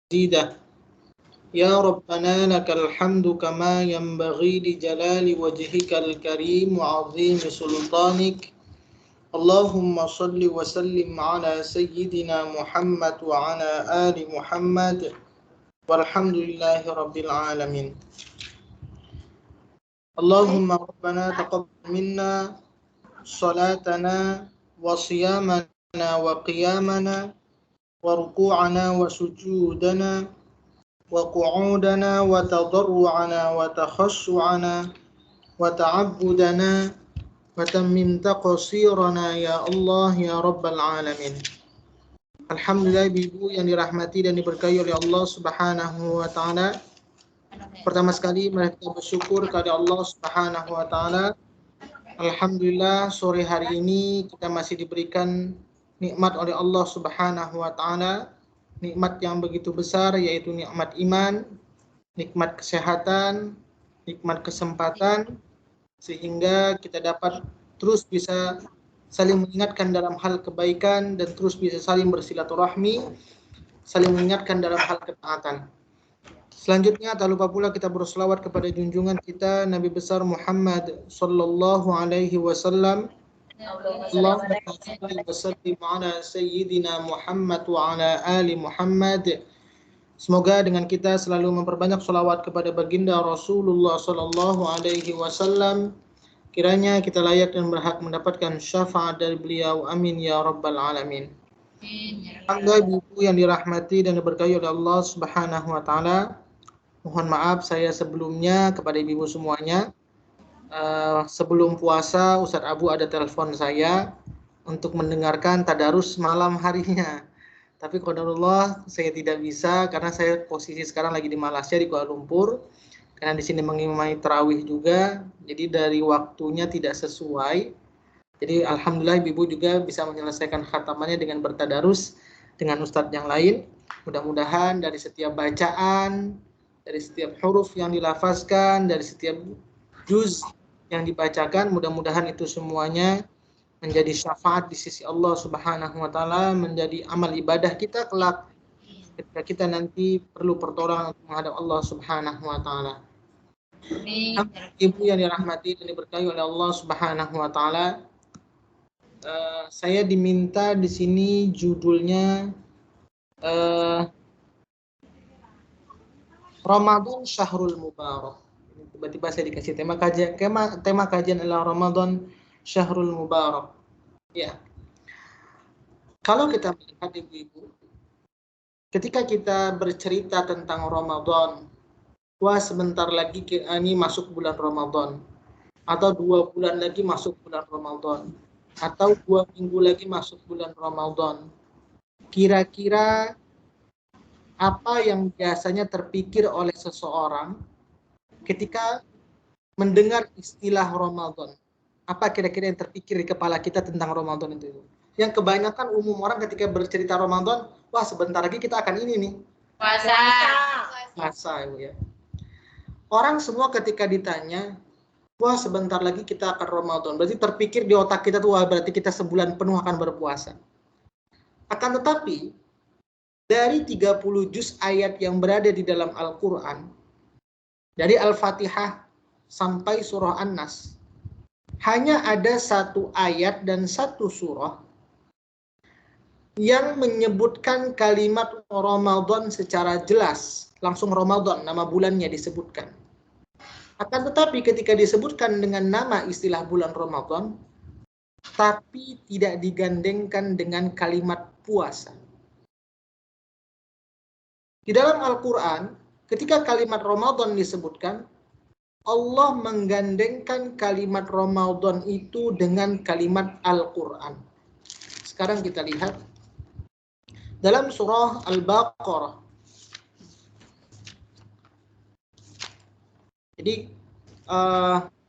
مزيدا يا ربنا لك الحمد كما ينبغي لجلال وجهك الكريم وعظيم سلطانك اللهم صل وسلم على سيدنا محمد وعلى آل محمد والحمد لله رب العالمين. اللهم ربنا تقبل منا صلاتنا وصيامنا وقيامنا وركوعنا وسجودنا وقعودنا وتضرعنا وتخشعنا وتعبدنا وتمم تقصيرنا ya Allah ya Rabbal Alamin. Alhamdulillah ibu yang dirahmati dan diberkahi oleh Allah Subhanahu wa taala. Pertama sekali mari kita bersyukur kepada Allah Subhanahu wa taala. Alhamdulillah sore hari ini kita masih diberikan nikmat oleh Allah Subhanahu wa taala. Nikmat yang begitu besar yaitu nikmat iman, nikmat kesehatan, nikmat kesempatan, sehingga kita dapat terus bisa saling mengingatkan dalam hal kebaikan dan terus bisa saling bersilaturahmi, saling mengingatkan dalam hal ketaatan. Selanjutnya tak lupa pula kita berselawat kepada junjungan kita Nabi besar Muhammad sallallahu alaihi wasallam. Allahumma salli wa sallim ala sayyidina Muhammad wa ala ali Muhammad. Semoga dengan kita selalu memperbanyak selawat kepada baginda Rasulullah sallallahu alaihi wasallam, kiranya kita layak dan berhak mendapatkan syafaat dari beliau. Amin ya rabbal alamin. Alhamdulillah ibu yang dirahmati dan diberkahi oleh Allah Subhanahu wa taala. Mohon maaf saya sebelumnya kepada ibu semuanya. Sebelum puasa Ustadz Abu ada telepon saya untuk mendengarkan tadarus malam harinya. Tapi qadarullah saya tidak bisa karena saya posisi sekarang lagi di Malaysia di Kuala Lumpur. Karena di sini mengimami tarawih juga, jadi dari waktunya tidak sesuai. Jadi alhamdulillah ibu juga bisa menyelesaikan khatamannya dengan bertadarus dengan ustadz yang lain. Mudah-mudahan dari setiap bacaan, dari setiap huruf yang dilafazkan, dari setiap juz yang dibacakan, mudah-mudahan itu semuanya menjadi syafaat di sisi Allah Subhanahu wa taala, menjadi amal ibadah kita kelak ketika kita nanti perlu pertolongan menghadap Allah Subhanahu wa taala. Ibu yang dirahmati dan diberkahi oleh Allah Subhanahu wa taala, saya diminta di sini judulnya Ramadan Syahrul Mubarak. Tiba-tiba saya dikasih tema kajian adalah Ramadan Syahrul Mubarak. Ya. Kalau kita melihat ibu-ibu, ketika kita bercerita tentang Ramadan, wah sebentar lagi ini masuk bulan Ramadan, atau 2 bulan lagi masuk bulan Ramadan, atau 2 minggu lagi masuk bulan Ramadan. Kira-kira apa yang biasanya terpikir oleh seseorang ketika mendengar istilah Ramadan? Apa kira-kira yang terpikir di kepala kita tentang Ramadan itu? Yang kebanyakan umum orang ketika bercerita Ramadan, wah sebentar lagi kita akan ini nih. Puasa ya. Orang semua ketika ditanya, wah sebentar lagi kita akan Ramadan, berarti terpikir di otak kita tuh, wah berarti kita sebulan penuh akan berpuasa. Akan tetapi, dari 30 juz ayat yang berada di dalam Al-Quran, dari Al-Fatihah sampai surah An-Nas, hanya ada 1 ayat dan 1 surah yang menyebutkan kalimat Ramadan secara jelas. Langsung Ramadan, nama bulannya disebutkan. Akan tetapi ketika disebutkan dengan nama istilah bulan Ramadan, tapi tidak digandengkan dengan kalimat puasa. Di dalam Al-Quran, ketika kalimat Ramadan disebutkan, Allah menggandengkan kalimat Ramadan itu dengan kalimat Al-Quran. Sekarang kita lihat dalam surah Al-Baqarah. Jadi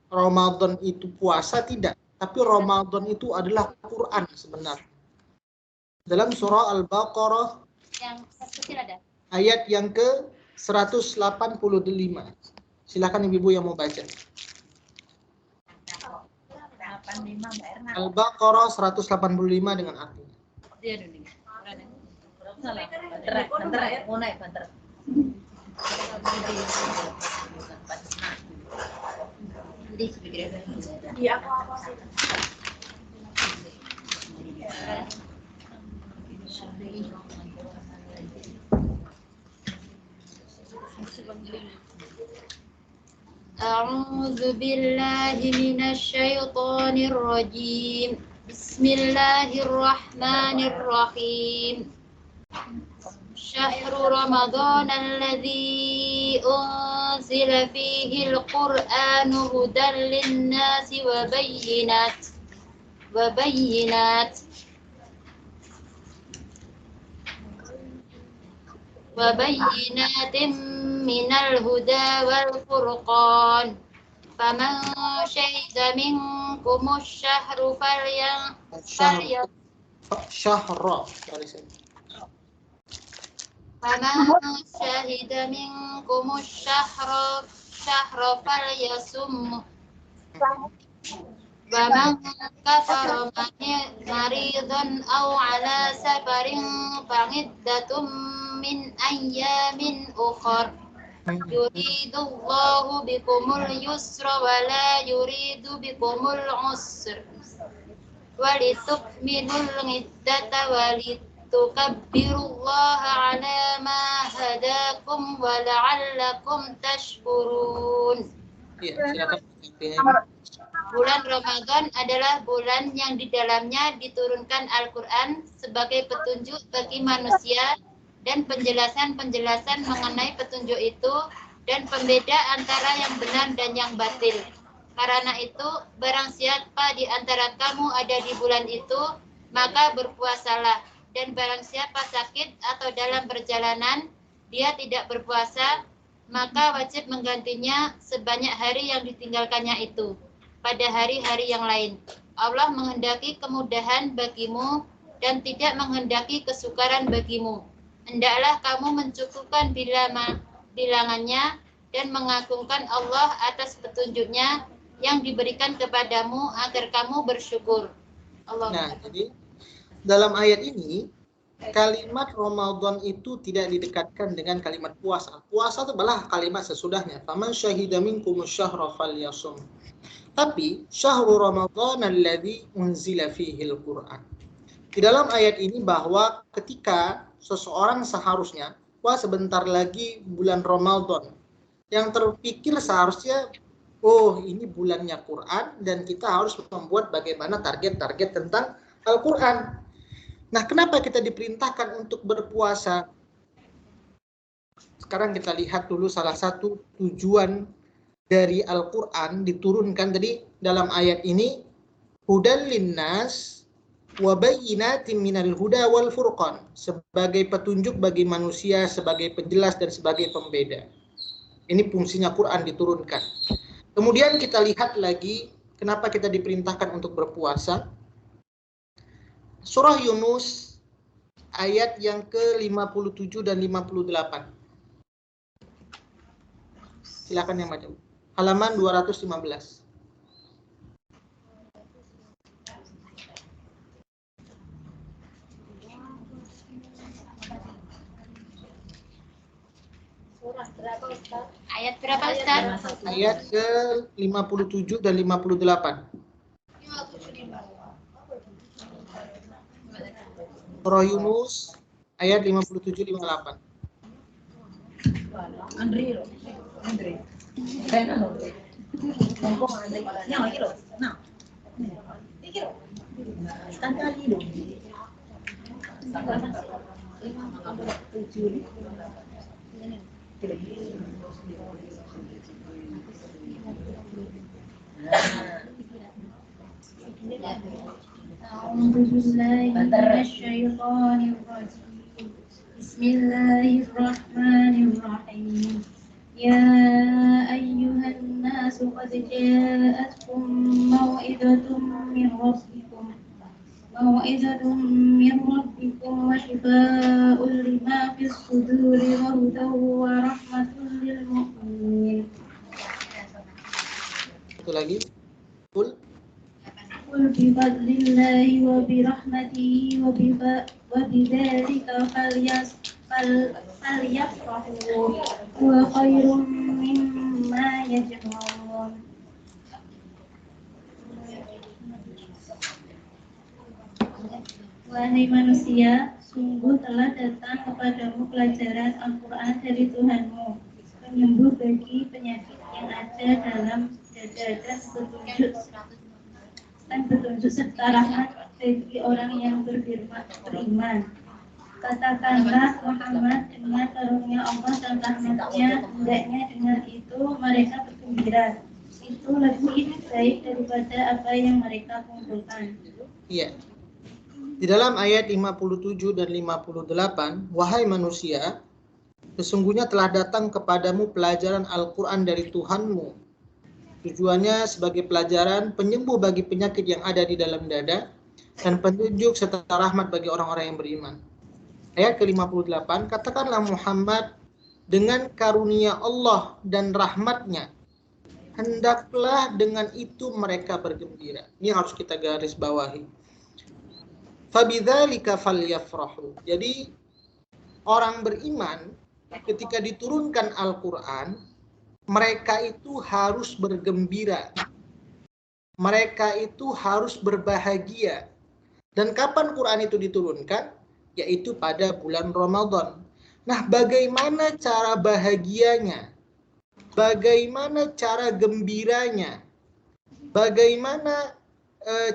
Ramadan itu puasa tidak, tapi Ramadan itu adalah Quran sebenarnya. Dalam surah Al-Baqarah yang kecil ada. Ayat yang ke-185. Silakan ibu-ibu yang mau baca. Al-Baqarah 185 dengan artinya. salah. Banter, mau naik banter. Iya, apa sih? أعوذ بالله من الشيطان الرجيم بسم الله الرحمن الرحيم شهر رمضان الذي أنزل فيه القرآن هدى للناس وبينات من الهدى والفرقان فمن شهد منكم الشهر فليصمه ومن كفر مريضا أو على سفر فعدة من أيام أخر يريد الله بكم اليسر ولا يريد بكم العسر ولتكملوا العدة ولتكبروا الله على ما هداكم ولعلكم تشكرون. Ya, silakan. Bulan Ramadan adalah bulan yang di dalamnya diturunkan Al-Quran sebagai petunjuk bagi manusia dan penjelasan-penjelasan mengenai petunjuk itu dan pembeda antara yang benar dan yang batil. Karena itu, barang siapa di antara kamu ada di bulan itu, maka berpuasalah. Dan barang siapa sakit atau dalam perjalanan, dia tidak berpuasa, maka wajib menggantinya sebanyak hari yang ditinggalkannya itu pada hari-hari yang lain. Allah menghendaki kemudahan bagimu dan tidak menghendaki kesukaran bagimu. Hendaklah kamu mencukupkan bilangannya dan mengagungkan Allah atas petunjuknya yang diberikan kepadamu agar kamu bersyukur. Allah. Nah, jadi dalam ayat ini kalimat Ramadan itu tidak didekatkan dengan kalimat puasa. Puasa itu malah kalimat sesudahnya. Faman syahida minkum syahra falyasum. Tapi syahrul Ramadan alladzi unzila fihi al-Qur'an. Di dalam ayat ini bahwa ketika seseorang seharusnya, wah sebentar lagi bulan Ramadan, yang terpikir seharusnya, oh ini bulannya Quran dan kita harus membuat bagaimana target-target tentang Al-Quran. Nah, kenapa kita diperintahkan untuk berpuasa? Sekarang kita lihat dulu salah satu tujuan dari Al-Quran diturunkan tadi dalam ayat ini, hudan linnas wa bayyinatin minal huda wal furqan, sebagai petunjuk bagi manusia, sebagai penjelas dan sebagai pembeda. Ini fungsinya Quran diturunkan. Kemudian kita lihat lagi kenapa kita diperintahkan untuk berpuasa. Surah Yunus ayat yang ke-57 dan 58. Silakan yang baca. Halaman 215. Ayat berapa, Ustaz? Ayat ke-57 dan 58. Surah Yunus ayat 57-58. Andre. Bismillahirrahmanirrahim. Ya ayyuhan nasu qad ja'atkum mau'izatun min rabbikum wa shifaa'un lima fis suduri wa hudan wa rahmatun lil mu'minin. Satu lagi. Qul Qul bi fadlillahi wa bi rahmatihi wa bi وبذلك فليفرحوا هو خير مما يجمعون. Wahai manusia, sungguh telah datang kepadamu pelajaran Al-Quran dari Tuhanmu, penyembuh bagi penyakit yang ada dalam dada dan petunjuk serta rahmat bagi orang yang beriman. Katakanlah Muhammad, dengan karunia Allah dan rahmatnya, hendaknya dengan itu mereka bergembira. Itu lebih baik daripada apa yang mereka kumpulkan. Iya. Di dalam ayat 57 dan 58, wahai manusia, sesungguhnya telah datang kepadamu pelajaran Al-Quran dari Tuhanmu. Tujuannya sebagai pelajaran penyembuh bagi penyakit yang ada di dalam dada dan petunjuk serta rahmat bagi orang-orang yang beriman. Ayat ke-58, katakanlah Muhammad, dengan karunia Allah dan rahmatnya, hendaklah dengan itu mereka bergembira. Ini harus kita garis bawahi. Fabidzalika falyafrahu. Jadi orang beriman ketika diturunkan Al-Quran, mereka itu harus bergembira. Mereka itu harus berbahagia. Dan kapan Quran itu diturunkan? Yaitu pada bulan Ramadan. Nah, bagaimana cara bahagianya? Bagaimana cara gembiranya? Bagaimana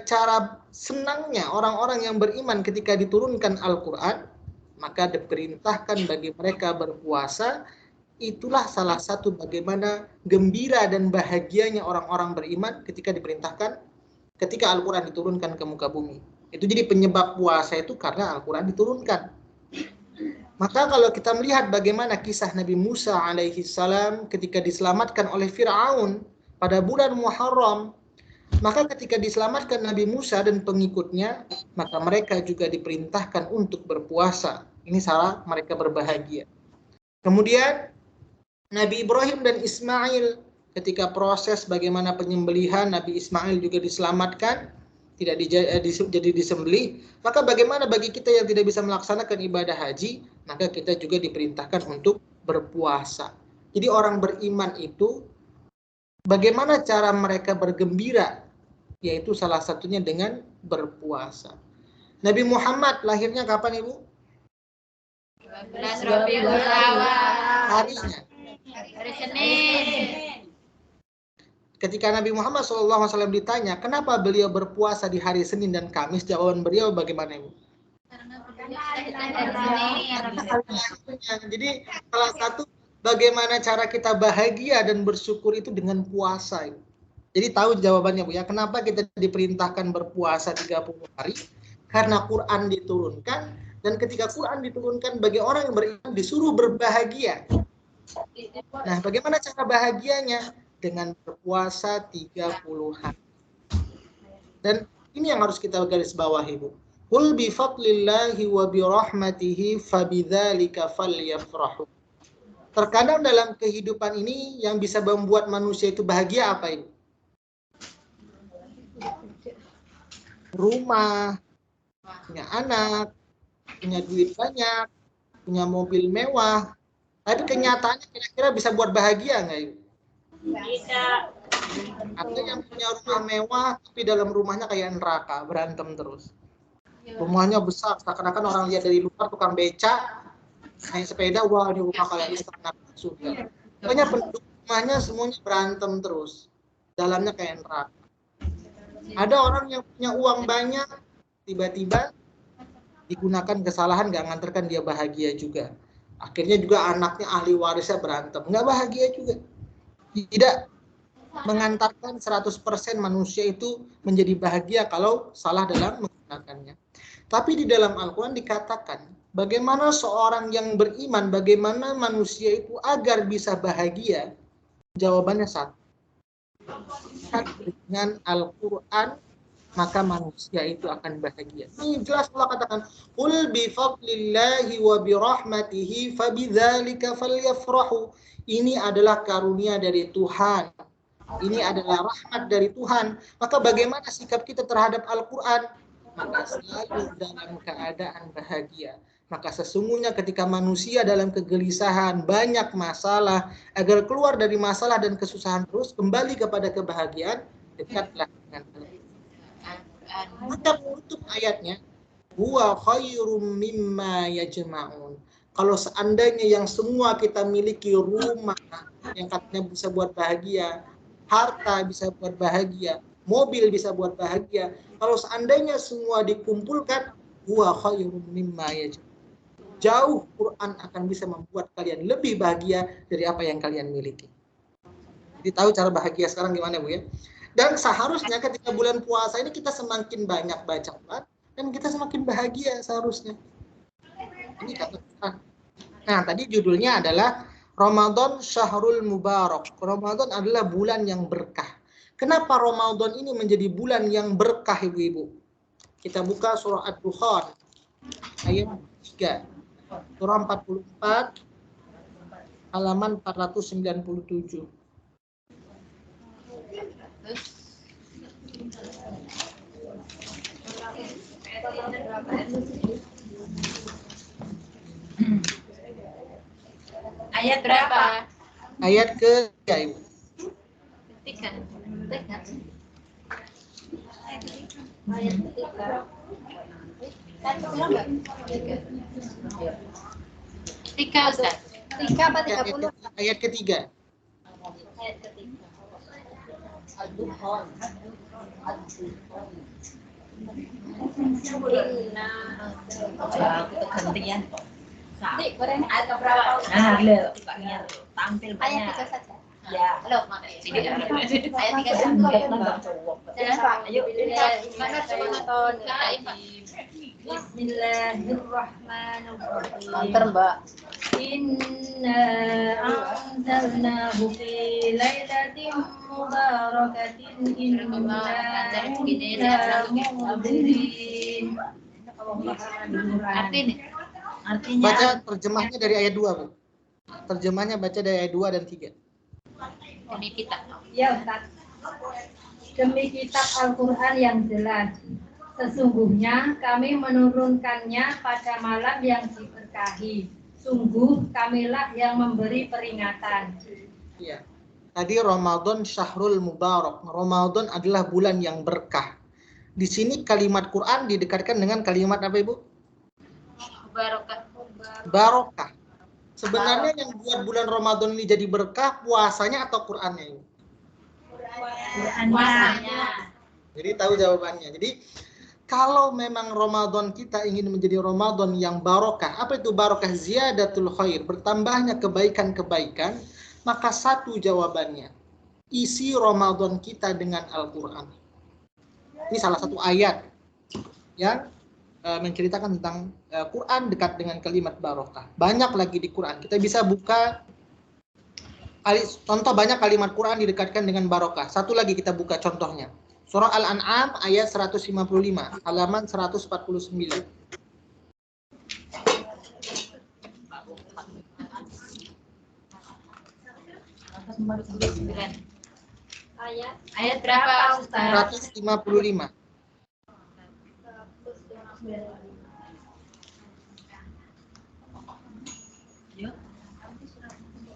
cara senangnya orang-orang yang beriman ketika diturunkan Al-Quran? Maka diperintahkan bagi mereka berpuasa. Itulah salah satu bagaimana gembira dan bahagianya orang-orang beriman ketika diperintahkan, ketika Al-Quran diturunkan ke muka bumi. Itu jadi penyebab puasa itu karena Al-Quran diturunkan. Maka kalau kita melihat bagaimana kisah Nabi Musa alaihi salam ketika diselamatkan oleh Fir'aun pada bulan Muharram, maka ketika diselamatkan Nabi Musa dan pengikutnya, maka mereka juga diperintahkan untuk berpuasa. Ini salah mereka berbahagia. Kemudian Nabi Ibrahim dan Ismail, ketika proses bagaimana penyembelihan, Nabi Ismail juga diselamatkan, tidak jadi disembelih. Maka bagaimana bagi kita yang tidak bisa melaksanakan ibadah haji, maka kita juga diperintahkan untuk berpuasa. Jadi orang beriman itu bagaimana cara mereka bergembira, yaitu salah satunya dengan berpuasa. Nabi Muhammad lahirnya kapan, Ibu? 12 Rabiul Awal. Harinya. Hari Senin. Ketika Nabi Muhammad SAW ditanya, kenapa beliau berpuasa di hari Senin dan Kamis? Jawaban beliau bagaimana, Ibu? Jadi salah satu bagaimana cara kita bahagia dan bersyukur itu dengan puasa, Ibu. Jadi tahu jawabannya, Bu, ya. Kenapa kita diperintahkan berpuasa 30 hari? Karena Quran diturunkan, dan ketika Quran diturunkan bagi orang yang beriman disuruh berbahagia. Nah, bagaimana cara bahagianya? Dengan berpuasa 30 hari. Dan ini yang harus kita garis bawahi, Bu. Qul bi fadlillahi wa bi rahmatihi fabidzalika falyafrahu. Terkadang dalam kehidupan ini yang bisa membuat manusia itu bahagia apa, Ibu? Rumah, punya anak, punya duit banyak, punya mobil mewah. Tapi kenyataannya kira-kira bisa buat bahagia nggak, Ibu? Tidak. Ada yang punya rumah mewah tapi dalam rumahnya kayak neraka, berantem terus. Rumahnya besar, seakan-akan orang lihat dari luar tukang beca, naik sepeda, wah ini rumah kayak istana surga. Pokoknya penduduk rumahnya semuanya berantem terus, dalamnya kayak neraka. Ada orang yang punya uang banyak, tiba-tiba digunakan kesalahan, nggak ngantarkan dia bahagia juga. Akhirnya juga anaknya ahli warisnya berantem, nggak bahagia juga. Tidak mengantarkan 100% manusia itu menjadi bahagia kalau salah dalam menggunakannya. Tapi di dalam Al-Quran dikatakan bagaimana seorang yang beriman, bagaimana manusia itu agar bisa bahagia. Jawabannya satu. Dengan Al-Quran maka manusia itu akan bahagia. Ini jelas Allah katakan, "Qul bi fadlillahi wa bi rahmatihi fabidzalika falyafrahu." Ini adalah karunia dari Tuhan. Ini adalah rahmat dari Tuhan. Maka bagaimana sikap kita terhadap Al-Quran? maka selalu dalam keadaan bahagia. Maka sesungguhnya ketika manusia dalam kegelisahan, banyak masalah, agar keluar dari masalah dan kesusahan terus, kembali kepada kebahagiaan, dekatlah dengan Al-Quran. Maka menutup ayatnya, huwa khairum mimma yajma'un. Kalau seandainya yang semua kita miliki, rumah yang katanya bisa buat bahagia, harta bisa buat bahagia, mobil bisa buat bahagia, kalau seandainya semua dikumpulkan, huwa khairum mimma yajma'un. Jauh Quran akan bisa membuat kalian lebih bahagia dari apa yang kalian miliki. Jadi tahu cara bahagia sekarang gimana, Bu ya? Dan seharusnya ketika bulan puasa ini kita semakin banyak baca Quran dan kita semakin bahagia seharusnya. Ini kata Quran. Nah, tadi judulnya adalah Ramadan Syahrul Mubarak. Ramadan adalah bulan yang berkah. Kenapa Ramadan ini menjadi bulan yang berkah, Ibu-ibu? Kita buka surah Ad-Dukhan ayat 3. Surah 44 halaman 497. Ayat berapa? Ayat ke ya, Ibu. Ketiga. Ayat ketiga. Tiga, Ustaz. 3 apa 30? Ayat ketiga. Ayat ketiga. Al-Duhan. Kita gantian. Dik, ayat berapa? Nah, lihat tampil Ayat banyak. 3 saja. Ya. Halo, sini. Ayat 3 saja. Ayo, mana Ramadan? Bismillahirrahmanirrahim. Antar, Mbak. Inna anzalnahu fi lailatin mubarakatin inna kunna munzirin. Artinya Baca terjemahnya dari ayat 2, Bu. Terjemahnya baca dari ayat 2 dan 3. Demi kita. ya Ustaz. Demi kitab Al-Quran yang jelas. Sesungguhnya kami menurunkannya pada malam yang diberkahi. Sungguh kamilah yang memberi peringatan. Iya. Tadi Ramadan Syahrul Mubarak. Ramadan adalah bulan yang berkah. Di sini kalimat Quran didekatkan dengan kalimat apa, Ibu? Barokah. Barokah. Sebenarnya yang buat bulan Ramadan ini jadi berkah puasanya atau Qurannya, Ibu? Puasanya. Jadi tahu jawabannya. Jadi kalau memang Ramadan kita ingin menjadi Ramadan yang barokah, apa itu barokah? Ziyadatul khair, bertambahnya kebaikan-kebaikan, maka satu jawabannya, isi Ramadan kita dengan Al-Quran. Ini salah satu ayat yang menceritakan tentang Quran dekat dengan kalimat barokah. Banyak lagi di Quran. Kita bisa buka contoh banyak kalimat Quran didekatkan dengan barokah. Satu lagi kita buka contohnya. Surah Al-An'am ayat 155, halaman 149. Ayat berapa, Ustaz? 155.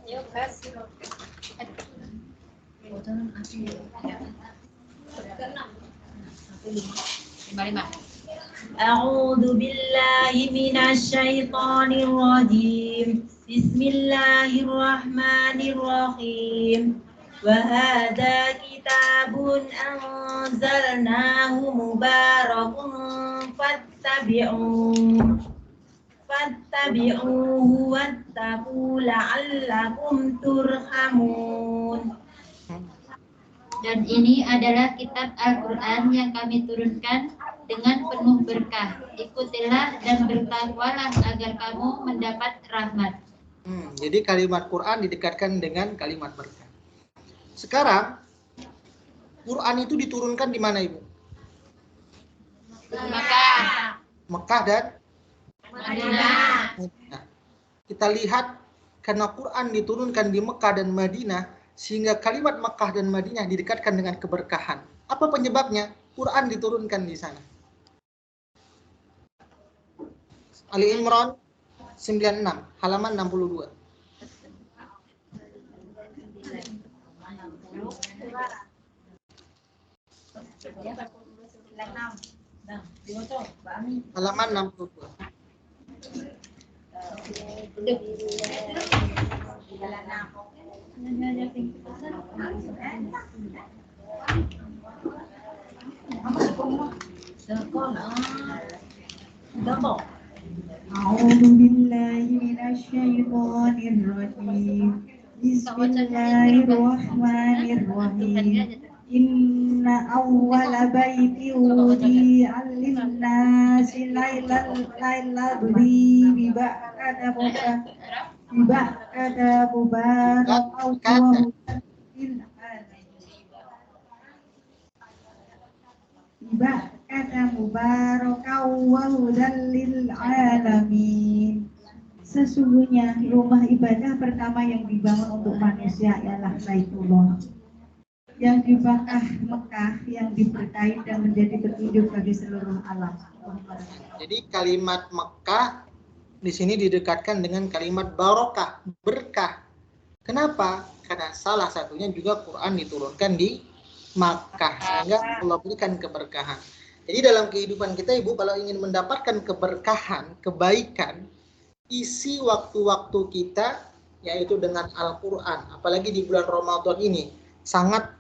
Yuk, Kas. Lima. A'udzu billahi minasy syaithanir rajim. Bismillahirrahmanirrahim. Wa hadza kitabun anzalnahu mubarakun fattabi'uhu wattaqu la'allakum turhamun. Dan ini adalah kitab Al-Quran yang kami turunkan dengan penuh berkah. Ikutilah dan bertakwalah agar kamu mendapat rahmat. Jadi kalimat Quran didekatkan dengan kalimat berkah. Sekarang Quran itu diturunkan di mana, Ibu? Mekah. Mekah dan Madinah. Madinah. Kita lihat karena Quran diturunkan di Mekah dan Madinah, sehingga kalimat Mekah dan Madinah didekatkan dengan keberkahan. Apa penyebabnya? Quran diturunkan di sana. Ali Imran 96, halaman 62. Halaman 62. A'udzu billahi minasyaitonir rajim. Bismillahirrahmanirrahim. Inna awwala baiti wudi'a lin-nasi lailal biba'kada mubarakan wa hudan lil Ba'kada mubarakau wa hudan lil alamin. Sesungguhnya rumah ibadah pertama yang dibangun untuk manusia ialah Baitullah yang di Mekah yang diberkahi dan menjadi petunjuk bagi seluruh alam. Jadi kalimat Mekah di sini didekatkan dengan kalimat barokah, berkah. Kenapa? Karena salah satunya juga Quran diturunkan di Makkah, sehingga Allah berikan keberkahan. Jadi dalam kehidupan kita, Ibu, kalau ingin mendapatkan keberkahan, kebaikan, isi waktu-waktu kita yaitu dengan Al-Quran. Apalagi di bulan Ramadan ini, sangat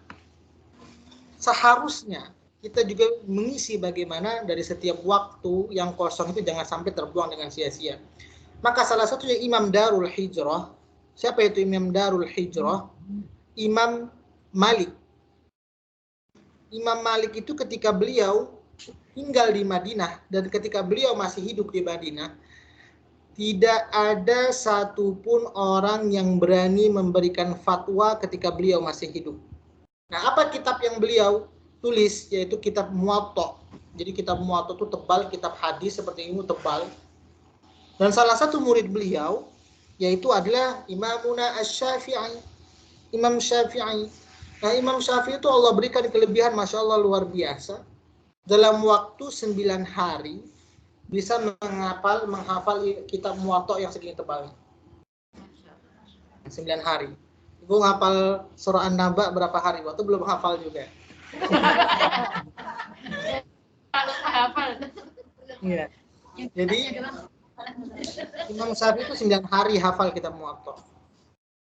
seharusnya kita juga mengisi bagaimana dari setiap waktu yang kosong itu jangan sampai terbuang dengan sia-sia. Maka salah satunya Imam Darul Hijrah. Siapa itu Imam Darul Hijrah? Imam Malik. Imam Malik itu ketika beliau tinggal di Madinah dan ketika beliau masih hidup di Madinah, tidak ada satupun orang yang berani memberikan fatwa ketika beliau masih hidup. Nah, apa kitab yang beliau tulis? Yaitu kitab Muwatta. Jadi kitab Muwatta itu tebal, kitab hadis seperti ini tebal. Dan salah satu murid beliau yaitu adalah Imamuna Asy-Syafi'i, Imam Syafi'i. Nah, Imam Syafi'i itu Allah berikan kelebihan, Masya Allah, luar biasa. Dalam waktu 9 hari bisa menghafal kitab Muwatta yang segini tebalnya. 9 hari. Ibu ngapal surah An-Naba berapa hari? Waktu belum hafal juga. Kalau hafal. Iya. Jadi Imam Syafi'i itu 9 hari hafal kitab Muwatta.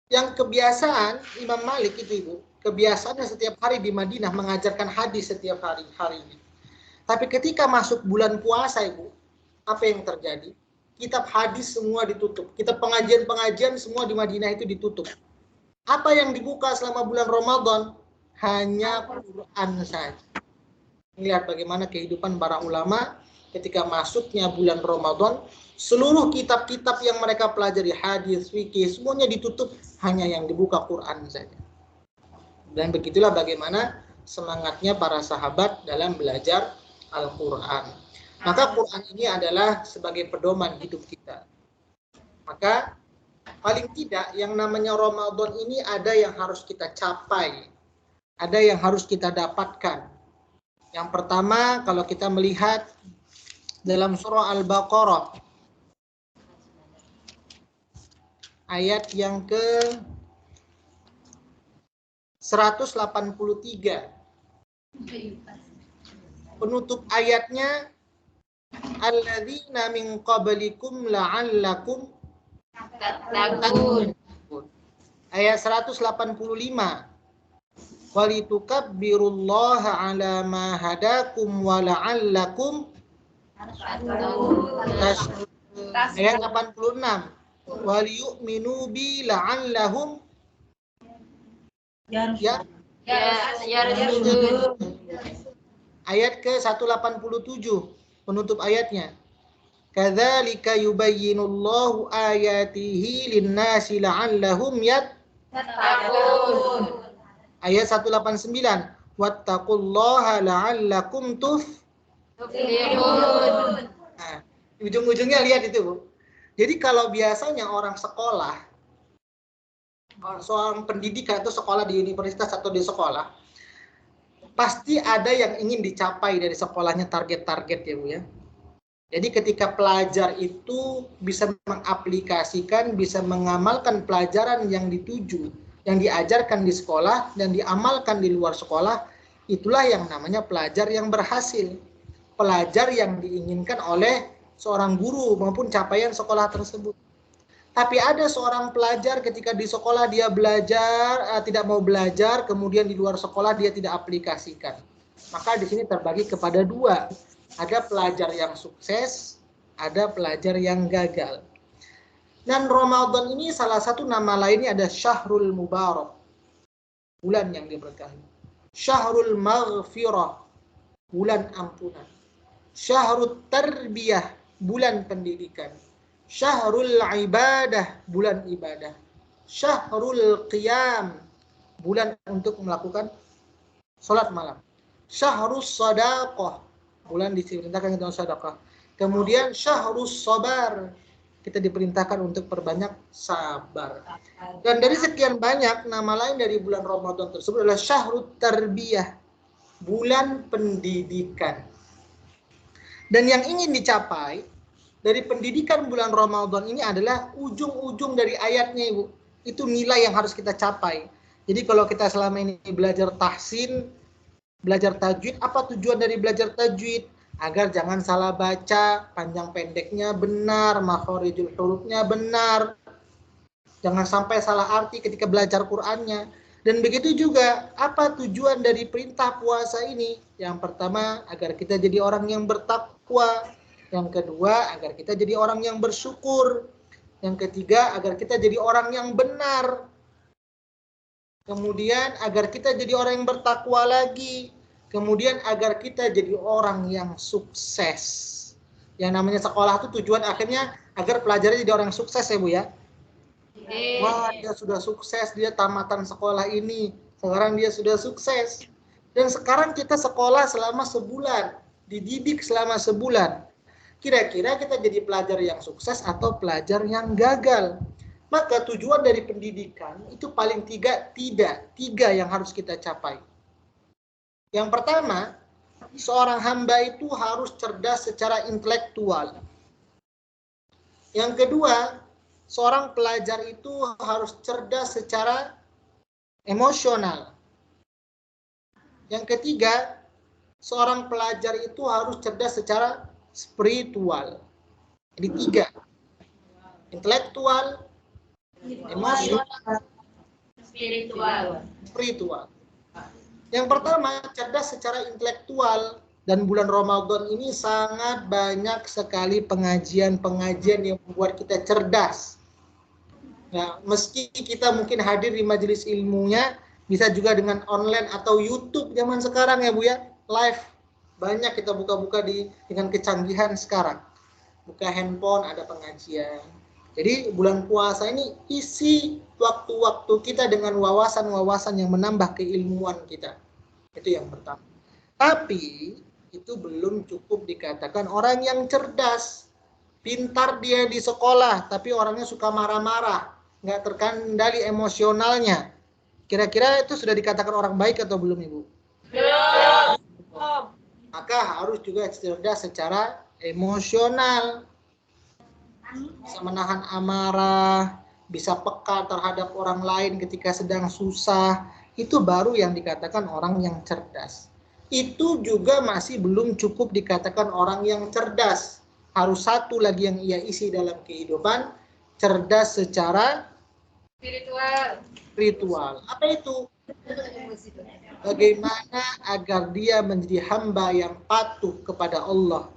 Yang kebiasaan Imam Malik itu, Ibu, kebiasaannya setiap hari di Madinah mengajarkan hadis setiap harinya. Tapi ketika masuk bulan puasa, Ibu, apa yang terjadi? Kitab hadis semua ditutup. Kitab pengajian-pengajian semua di Madinah itu ditutup. Apa yang dibuka selama bulan Ramadan? Hanya Quran saja. Lihat bagaimana kehidupan para ulama ketika masuknya bulan Ramadan, seluruh kitab-kitab yang mereka pelajari, hadis, fikih, semuanya ditutup, hanya yang dibuka Quran saja. Dan begitulah bagaimana semangatnya para sahabat dalam belajar Al-Quran. Maka Quran ini adalah sebagai pedoman hidup kita. Maka paling tidak yang namanya Ramadan ini ada yang harus kita capai, ada yang harus kita dapatkan. Yang pertama, kalau kita melihat dalam surah Al-Baqarah ayat yang ke 183, penutup ayatnya, alladzina min qablikum la'allakum Tattaqun. Ayat 185, walitukabbirullaha ala ma hadakum wa la'allakum tashkurun. Ayat 86, waliyu'minu bi la'allahum Ya. Ayat ke 187, penutup ayatnya, kadzalika yubayyinullahu ayatihi linnasi la'allahum Tattaqun. Ayat 189, wattaqullaha la'allakum Tuflihun. Nah, ujung-ujungnya lihat itu, Bu. Jadi kalau biasanya orang sekolah, seorang pendidikan atau sekolah di universitas atau di sekolah, pasti ada yang ingin dicapai dari sekolahnya, target-target ya, Bu ya. Jadi ketika pelajar itu bisa mengaplikasikan, bisa mengamalkan pelajaran yang dituju, yang diajarkan di sekolah dan diamalkan di luar sekolah, itulah yang namanya pelajar yang berhasil. Pelajar yang diinginkan oleh seorang guru maupun capaian sekolah tersebut. Tapi ada seorang pelajar ketika di sekolah dia belajar, tidak mau belajar, kemudian di luar sekolah dia tidak aplikasikan. Maka di sini terbagi kepada dua. Ada pelajar yang sukses, ada pelajar yang gagal. Dan Ramadan ini salah satu nama lainnya ada Syahrul Mubarak, bulan yang diberkahi. Syahrul Maghfirah, bulan ampunan. Syahrul Tarbiyah, bulan pendidikan. Syahrul Ibadah, bulan ibadah. Syahrul Qiyam, bulan untuk melakukan sholat malam. Syahrul Sadaqah, bulan diperintahkan kita sedekah. Kemudian Syahrus Sabar, kita diperintahkan untuk perbanyak sabar. Dan dari sekian banyak nama lain dari bulan Ramadan tersebut adalah Syahrut Tarbiyah, bulan pendidikan. Dan yang ingin dicapai dari pendidikan bulan Ramadan ini adalah ujung-ujung dari ayatnya, Ibu. Itu nilai yang harus kita capai. Jadi kalau kita selama ini belajar tahsin, belajar tajwid, apa tujuan dari belajar tajwid? Agar jangan salah baca, panjang pendeknya benar, makhorijul hurufnya benar. Jangan sampai salah arti ketika belajar Qur'annya. Dan begitu juga, apa tujuan dari perintah puasa ini? Yang pertama, agar kita jadi orang yang bertakwa. Yang kedua, agar kita jadi orang yang bersyukur. Yang ketiga, agar kita jadi orang yang benar. Kemudian agar kita jadi orang yang bertakwa lagi. Kemudian agar kita jadi orang yang sukses. Yang namanya sekolah itu tujuan akhirnya agar pelajarnya jadi orang yang sukses ya Bu ya. Wah, dia sudah sukses, dia tamatan sekolah ini. Sekarang dia sudah sukses. Dan sekarang kita sekolah selama sebulan. Dididik selama sebulan. Kira-kira kita jadi pelajar yang sukses atau pelajar yang gagal? Maka tujuan dari pendidikan itu paling tiga yang harus kita capai. Yang pertama, seorang hamba itu harus cerdas secara intelektual. Yang kedua, seorang pelajar itu harus cerdas secara emosional. Yang ketiga, seorang pelajar itu harus cerdas secara spiritual. Jadi tiga. Intelektual, emosional, spiritual. Yang pertama, cerdas secara intelektual. Dan bulan Ramadan ini sangat banyak sekali pengajian-pengajian yang membuat kita cerdas. Ya, meski kita mungkin hadir di majelis ilmunya, bisa juga dengan online atau YouTube zaman sekarang ya Bu ya, live. Banyak kita buka-buka dengan kecanggihan sekarang. Buka handphone, ada pengajian. Jadi bulan puasa ini isi waktu-waktu kita dengan wawasan-wawasan yang menambah keilmuan kita. Itu yang pertama. Tapi itu belum cukup dikatakan orang yang cerdas. Pintar dia di sekolah, tapi orangnya suka marah-marah. Nggak terkendali emosionalnya. Kira-kira itu sudah dikatakan orang baik atau belum Ibu? Belum. Maka harus juga cerdas secara emosional. Bisa menahan amarah, bisa peka terhadap orang lain ketika sedang susah, itu baru yang dikatakan orang yang cerdas. Itu juga masih belum cukup dikatakan orang yang cerdas. Harus satu lagi yang ia isi dalam kehidupan, cerdas secara spiritual. Apa itu? Bagaimana agar dia menjadi hamba yang patuh kepada Allah.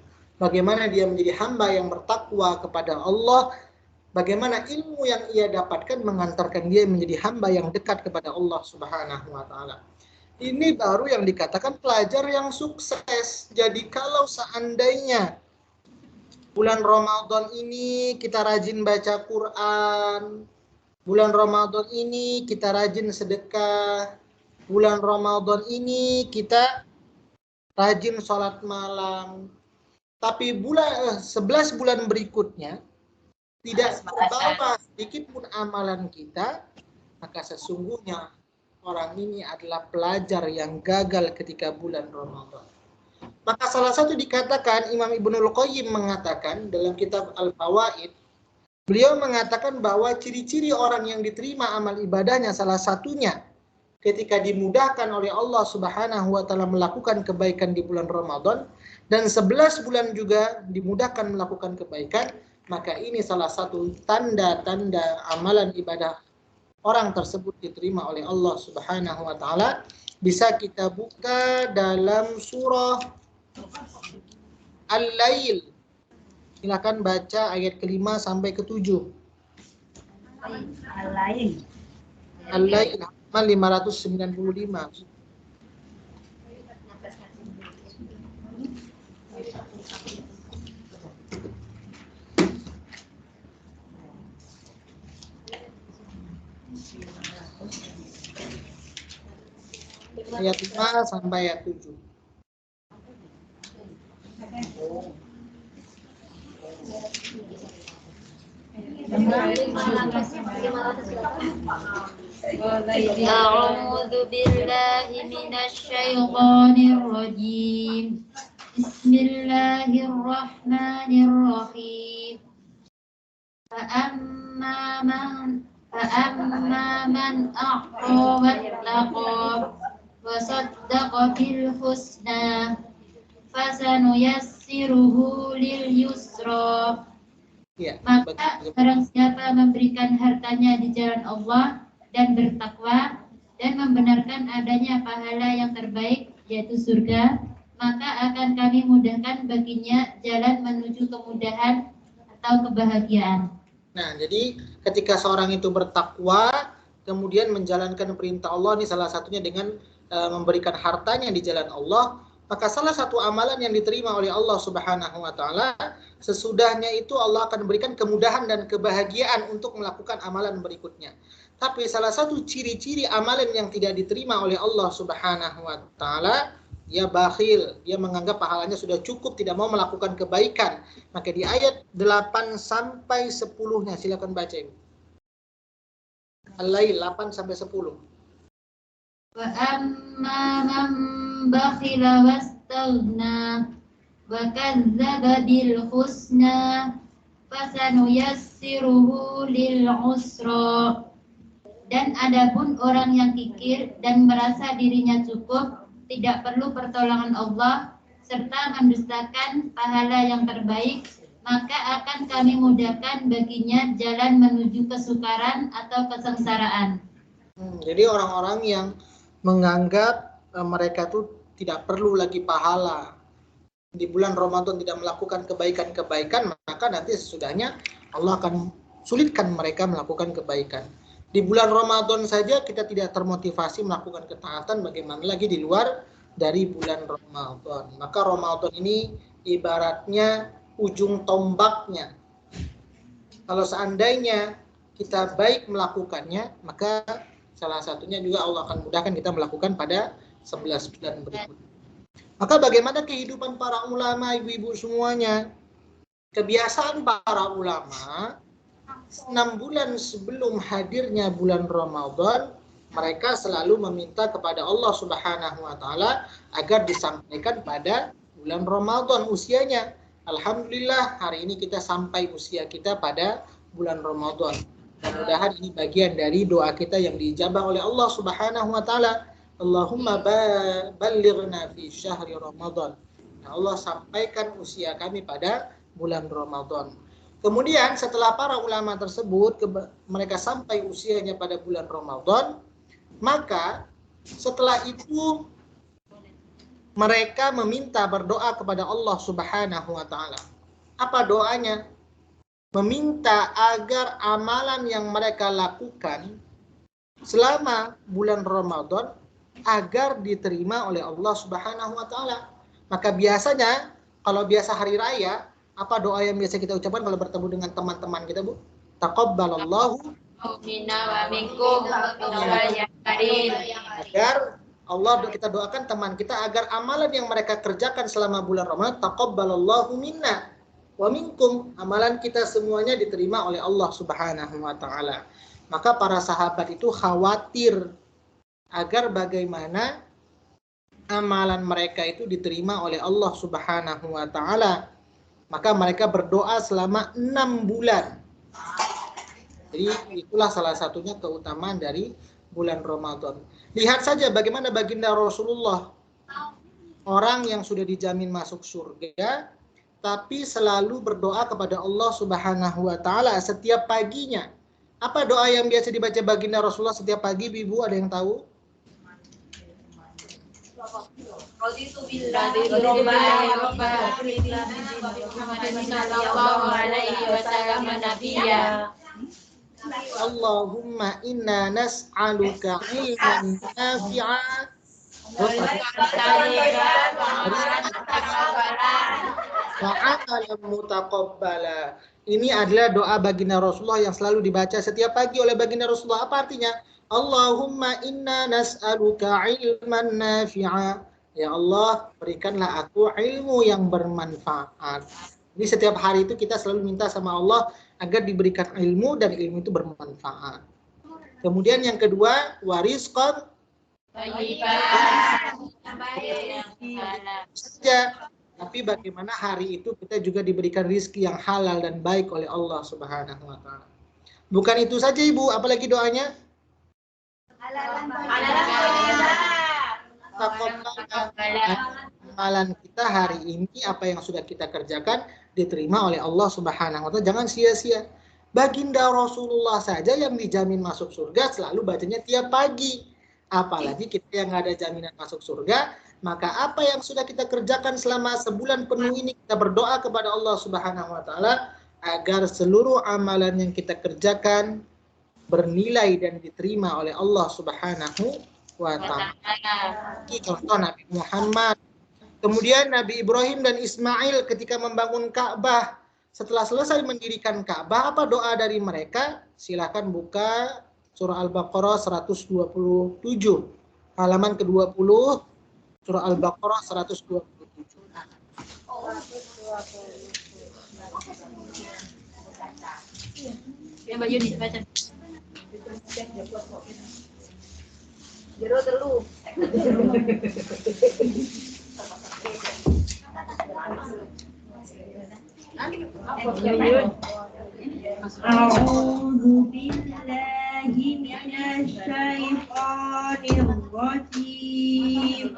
Bagaimana dia menjadi hamba yang bertakwa kepada Allah. Bagaimana ilmu yang ia dapatkan mengantarkan dia menjadi hamba yang dekat kepada Allah Subhanahu wa Ta'ala. Ini baru yang dikatakan pelajar yang sukses. Jadi kalau seandainya bulan Ramadan ini kita rajin baca Quran, bulan Ramadan ini kita rajin sedekah, bulan Ramadan ini kita rajin sholat malam, tapi 11 bulan berikutnya tidak terbawa sedikit pun amalan kita, maka sesungguhnya orang ini adalah pelajar yang gagal ketika bulan Ramadan. Maka salah satu dikatakan, Imam Ibnul Qayyim mengatakan dalam kitab Al-Fawaid, beliau mengatakan bahwa ciri-ciri orang yang diterima amal ibadahnya salah satunya ketika dimudahkan oleh Allah Subhanahu wa taala melakukan kebaikan di bulan Ramadan dan 11 bulan juga dimudahkan melakukan kebaikan, maka ini salah satu tanda-tanda amalan ibadah orang tersebut diterima oleh Allah Subhanahu wa taala. Bisa kita buka dalam surah Al-Lail. Silakan baca ayat ke-5 sampai ke-7. Al-Lail. Al-Lail 595. Ayat 5 sampai ayat 7. A'udzu billahi minasy syaithanir rajim. Bismillahirrahmanirrahim. Fa'amma man a'ta wattaqa wa saddaqa bil husna fasanuyassiruhu lil yusra. Ya, Maka barang siapa memberikan hartanya di jalan Allah dan bertakwa dan membenarkan adanya pahala yang terbaik yaitu surga, maka akan kami mudahkan baginya jalan menuju kemudahan atau kebahagiaan. Nah, jadi ketika seorang itu bertakwa, kemudian menjalankan perintah Allah, ini salah satunya dengan memberikan hartanya di jalan Allah, maka salah satu amalan yang diterima oleh Allah Subhanahu wa taala, sesudahnya itu Allah akan berikan kemudahan dan kebahagiaan untuk melakukan amalan berikutnya. Tapi salah satu ciri-ciri amalan yang tidak diterima oleh Allah Subhanahu wa taala, dia bakhil, dia menganggap pahalanya sudah cukup, tidak mau melakukan kebaikan. Maka di ayat 8 sampai 10-nya silakan baca Ibu. Al-Lail 8 sampai 10. Wa amma man bakhila wastaghna wa kadzdzaba bil husna fasanuyassiruhu lil usra. Dan adapun orang yang kikir dan merasa dirinya cukup, tidak perlu pertolongan Allah serta mendustakan pahala yang terbaik, maka akan kami mudahkan baginya jalan menuju kesukaran atau kesengsaraan. Jadi orang-orang yang menganggap mereka tuh tidak perlu lagi pahala, di bulan Ramadan tidak melakukan kebaikan-kebaikan, maka nanti sesudahnya Allah akan sulitkan mereka melakukan kebaikan. Di bulan Ramadan saja kita tidak termotivasi melakukan ketaatan, bagaimana lagi di luar dari bulan Ramadan. Maka Ramadan ini ibaratnya ujung tombaknya. Kalau seandainya kita baik melakukannya, maka salah satunya juga Allah akan mudahkan kita melakukan pada 11 bulan berikutnya. Maka bagaimana kehidupan para ulama, ibu-ibu semuanya? Kebiasaan para ulama 6 bulan sebelum hadirnya bulan Ramadan, mereka selalu meminta kepada Allah Subhanahu wa taala agar disampaikan pada bulan Ramadan usianya. Alhamdulillah hari ini kita sampai usia kita pada bulan Ramadan. Mudah-mudahan ini bagian dari doa kita yang diijabah oleh Allah Subhanahu wa taala. Allahumma ballighna fi syahri Ramadan. Nah, Allah sampaikan usia kami pada bulan Ramadan. Kemudian setelah para ulama tersebut mereka sampai usianya pada bulan Ramadan, maka setelah itu mereka meminta berdoa kepada Allah Subhanahu wa taala. Apa doanya? Meminta agar amalan yang mereka lakukan selama bulan Ramadan agar diterima oleh Allah Subhanahu wa taala. Maka biasanya kalau biasa hari raya, apa doa yang biasa kita ucapkan kalau bertemu dengan teman-teman kita, Bu? Taqabbalallahu minna wa minkum ya karim. Agar Allah kita doakan teman kita agar amalan yang mereka kerjakan selama bulan Ramadan, taqabbalallahu minna wa minkum, amalan kita semuanya diterima oleh Allah Subhanahu wa taala. Maka para sahabat itu khawatir agar bagaimana amalan mereka itu diterima oleh Allah Subhanahu wa taala. Maka mereka berdoa selama 6 bulan. Jadi itulah salah satunya keutamaan dari bulan Ramadan. Lihat saja bagaimana baginda Rasulullah, orang yang sudah dijamin masuk surga, tapi selalu berdoa kepada Allah Subhanahu wa taala setiap paginya. Apa doa yang biasa dibaca baginda Rasulullah setiap pagi, Ibu? Ada yang tahu? Allahumma inna nas'aluka ilman nafi'an wa amalan mutaqabbala. Ini adalah doa baginda Rasulullah yang selalu dibaca setiap pagi oleh baginda Rasulullah. Apa artinya? Allahumma inna nas'aluka ilman nafi'a. Ya Allah, berikanlah aku ilmu yang bermanfaat. Jadi setiap hari itu kita selalu minta sama Allah agar diberikan ilmu dan ilmu itu bermanfaat. Kemudian yang kedua, warizqan saja. Tapi bagaimana hari itu kita juga diberikan rizki yang halal dan baik oleh Allah Subhanahu wa taala. Bukan itu saja, Ibu, apalagi doanya? Amalan kita hari ini, apa yang sudah kita kerjakan diterima oleh Allah Subhanahu wa taala. Jangan sia-sia. Baginda Rasulullah saja yang dijamin masuk surga selalu bacanya tiap pagi. Apalagi kita yang nggak ada jaminan masuk surga, maka apa yang sudah kita kerjakan selama sebulan penuh ini, kita berdoa kepada Allah Subhanahu wa taala agar seluruh amalan yang kita kerjakan bernilai dan diterima oleh Allah Subhanahu wa ta'ala. Ini contoh Nabi Muhammad. Kemudian Nabi Ibrahim dan Ismail ketika membangun Ka'bah, setelah selesai mendirikan Ka'bah, apa doa dari mereka? Silakan buka surah Al-Baqarah 127, halaman ke-20, surah Al-Baqarah 127. Ya, Mbak Yuni baca. Jero telu. A'udzu billahi minasy syaithanir rajim.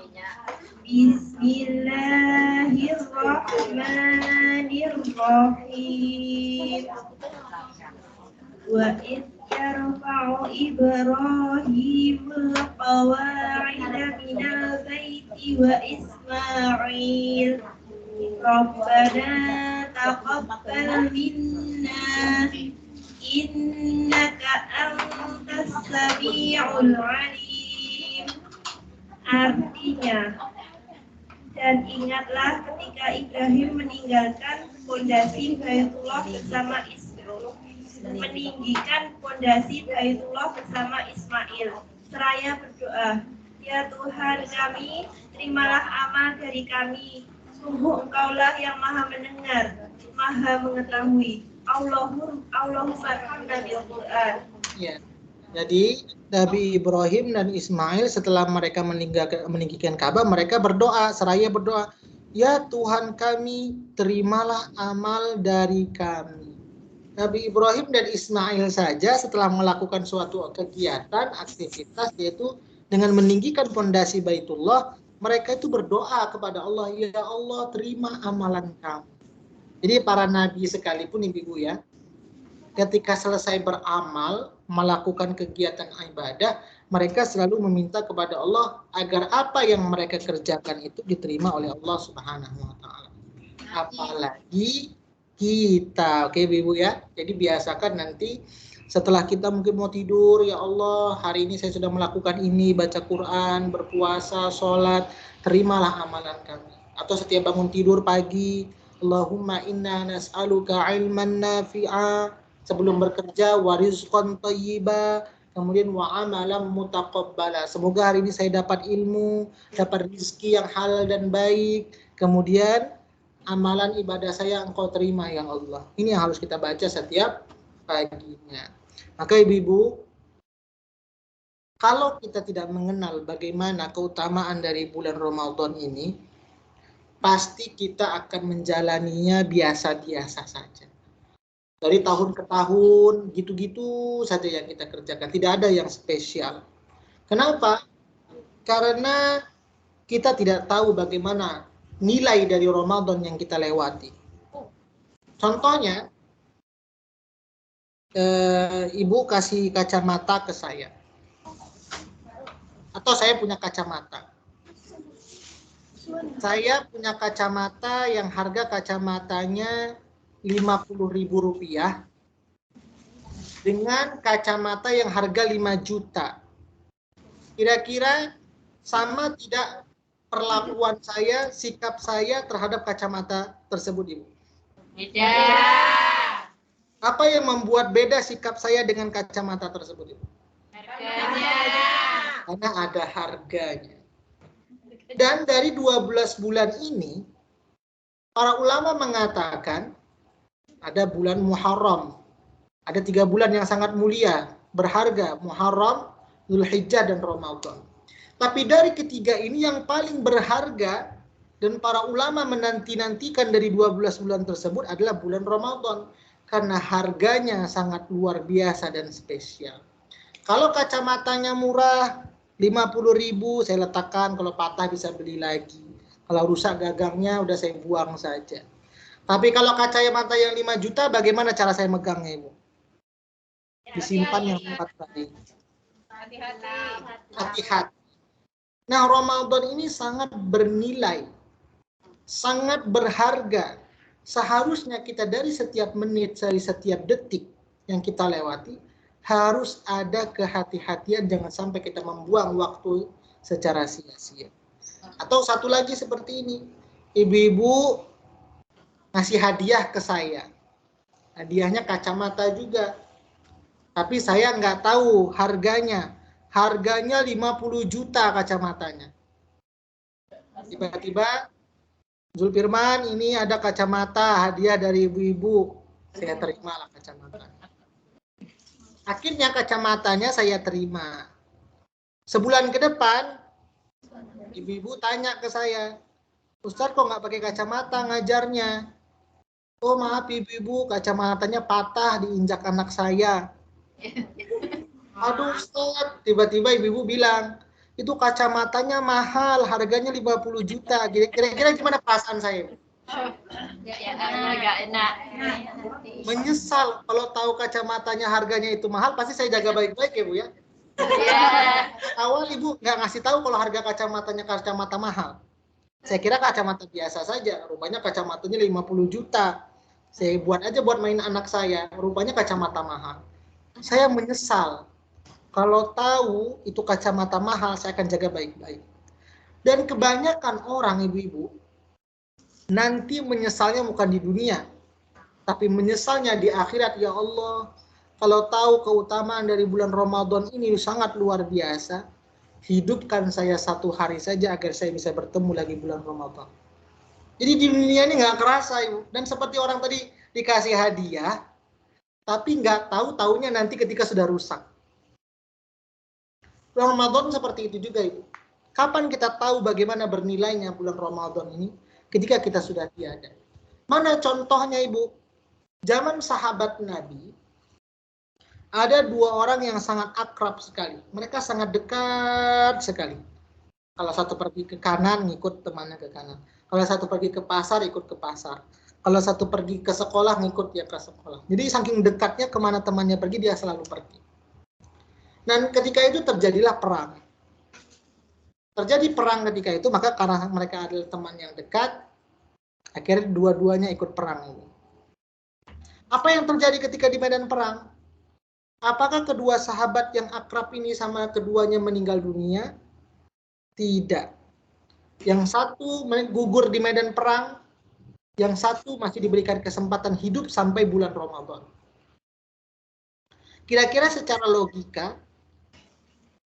Bismillahirrahmanirrahim. Wa idh yarfa'u Ibrahimul qawa'ida minal baiti wa Ismail. Rabbana taqabbal minna innaka antas sami'ul alim. Artinya, dan ingatlah ketika Ibrahim meninggalkan pondasi Baitullah bersama meninggikan pondasi Baitullah bersama Ismail. Seraya berdoa, ya Tuhan kami, terimalah amal dari kami. Sungguh Engkaulah yang Maha mendengar, Maha mengetahui. Allahumma bil Quran. Ya. Jadi Nabi Ibrahim dan Ismail setelah mereka meninggikan Ka'bah, mereka berdoa, seraya berdoa, ya Tuhan kami, terimalah amal dari kami. Nabi Ibrahim dan Ismail saja setelah melakukan suatu kegiatan, aktivitas, yaitu dengan meninggikan pondasi Baitullah, mereka itu berdoa kepada Allah, ya Allah terima amalan kami. Jadi para nabi sekalipun, Ibu ya, ketika selesai beramal, melakukan kegiatan ibadah, mereka selalu meminta kepada Allah agar apa yang mereka kerjakan itu diterima oleh Allah Subhanahu wa taala. Apalagi kita, oke Ibu ya. Jadi biasakan nanti setelah kita mungkin mau tidur, ya Allah, hari ini saya sudah melakukan ini, baca Quran, berpuasa, sholat, terimalah amalan kami. Atau setiap bangun tidur pagi, Allahumma inna nas'aluka ilman nafi'a. Sebelum bekerja, warizqan thayyiba, kemudian wa amalan mutaqabbala. Semoga hari ini saya dapat ilmu, dapat rezeki yang halal dan baik. Kemudian amalan ibadah saya Engkau terima ya Allah. Ini yang harus kita baca setiap paginya. Maka ibu-ibu, Kalau kita tidak mengenal bagaimana keutamaan dari bulan Ramadan ini, pasti kita akan menjalaninya biasa-biasa saja. Dari tahun ke tahun, gitu-gitu saja yang kita kerjakan. Tidak ada yang spesial. Kenapa? Karena kita tidak tahu bagaimana nilai dari Ramadan yang kita lewati. Contohnya, ibu kasih kacamata ke saya. Atau saya punya kacamata. Saya punya kacamata yang harga kacamatanya Rp50.000 dengan kacamata yang harga 5 juta. Kira-kira sama tidak perlakuan saya, sikap saya terhadap kacamata tersebut, Ibu? Beda. Apa yang membuat beda sikap saya dengan kacamata tersebut, Ibu? Harganya. Karena ada harganya. Dan dari 12 bulan ini, para ulama mengatakan ada bulan Muharram. Ada 3 bulan yang sangat mulia, berharga, Muharram, Dzulhijjah, dan Ramadan. Tapi dari ketiga ini yang paling berharga dan para ulama menanti-nantikan dari 12 bulan tersebut adalah bulan Ramadan. Karena harganya sangat luar biasa dan spesial. Kalau kacamatanya murah, 50.000 saya letakkan, kalau patah bisa beli lagi. Kalau rusak gagangnya udah saya buang saja. Tapi kalau kacamata yang 5 juta, bagaimana cara saya megangnya, Ibu? Disimpan yang 4 kali. Hati-hati. Nah, Ramadan ini sangat bernilai, sangat berharga. Seharusnya kita dari setiap menit, dari setiap detik yang kita lewati, harus ada kehati-hatian, jangan sampai kita membuang waktu secara sia-sia. Atau satu lagi seperti ini, ibu-ibu ngasih hadiah ke saya. Hadiahnya kacamata juga. Tapi saya nggak tahu harganya. Harganya 50 juta kacamatanya. Tiba-tiba, Zulfirman, ini ada kacamata hadiah dari ibu-ibu. Saya terimalah kacamata. Akhirnya kacamatanya saya terima. Sebulan ke depan, ibu-ibu tanya ke saya, Ustaz kok nggak pakai kacamata ngajarnya? Oh maaf ibu-ibu, kacamatanya patah diinjak anak saya. Aduh Ustaz, tiba-tiba ibu-ibu bilang, itu kacamatanya mahal, harganya 50 juta. Kira-kira gimana perasaan saya? Agak enak. Menyesal kalau tahu kacamatanya harganya itu mahal, pasti saya jaga baik-baik ya Bu ya. Awal ibu nggak ngasih tahu kalau harga kacamatanya kacamata mahal. Saya kira kacamata biasa saja, rupanya kacamatanya 50 juta. Saya buat aja buat main anak saya, rupanya kacamata mahal. Saya menyesal. Kalau tahu itu kacamata mahal, saya akan jaga baik-baik. Dan kebanyakan orang ibu-ibu nanti menyesalnya bukan di dunia, tapi menyesalnya di akhirat. Ya Allah, kalau tahu keutamaan dari bulan Ramadan ini sangat luar biasa, hidupkan saya 1 hari saja agar saya bisa bertemu lagi bulan Ramadan. Jadi di dunia ini nggak kerasa, Ibu. Dan seperti orang tadi dikasih hadiah, tapi nggak tahu-taunya nanti ketika sudah rusak. Bulan Ramadan seperti itu juga, Ibu. Kapan kita tahu bagaimana bernilainya bulan Ramadan ini? Ketika kita sudah tiada. Mana contohnya, Ibu? Zaman sahabat Nabi, ada 2 orang yang sangat akrab sekali. Mereka sangat dekat sekali. Kalau satu pergi ke kanan, ngikut temannya ke kanan. Kalau satu pergi ke pasar, ikut ke pasar. Kalau satu pergi ke sekolah, ngikut dia ke sekolah. Jadi saking dekatnya, kemana temannya pergi, dia selalu pergi. Dan ketika itu terjadilah perang. Terjadi perang ketika itu, maka karena mereka adalah teman yang dekat, akhirnya dua-duanya ikut perang ini. Apa yang terjadi ketika di medan perang? Apakah kedua sahabat yang akrab ini sama keduanya meninggal dunia? Tidak. Yang satu gugur di medan perang, yang satu masih diberikan kesempatan hidup sampai bulan Ramadan. Kira-kira secara logika,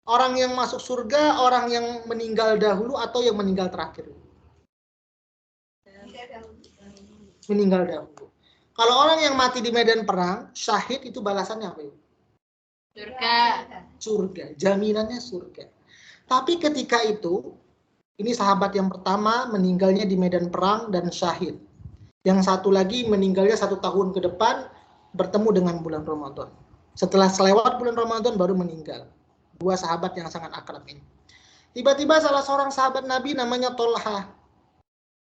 orang yang masuk surga, orang yang meninggal dahulu atau yang meninggal terakhir? Meninggal dahulu. Kalau orang yang mati di medan perang, syahid itu balasannya apa? Surga, jaminannya surga. Tapi ketika itu, ini sahabat yang pertama meninggalnya di medan perang dan syahid. Yang satu lagi meninggalnya 1 tahun ke depan bertemu dengan bulan Ramadan. Setelah selewat bulan Ramadan baru meninggal. 2 sahabat yang sangat akrab ini. Tiba-tiba salah seorang sahabat Nabi namanya Tolha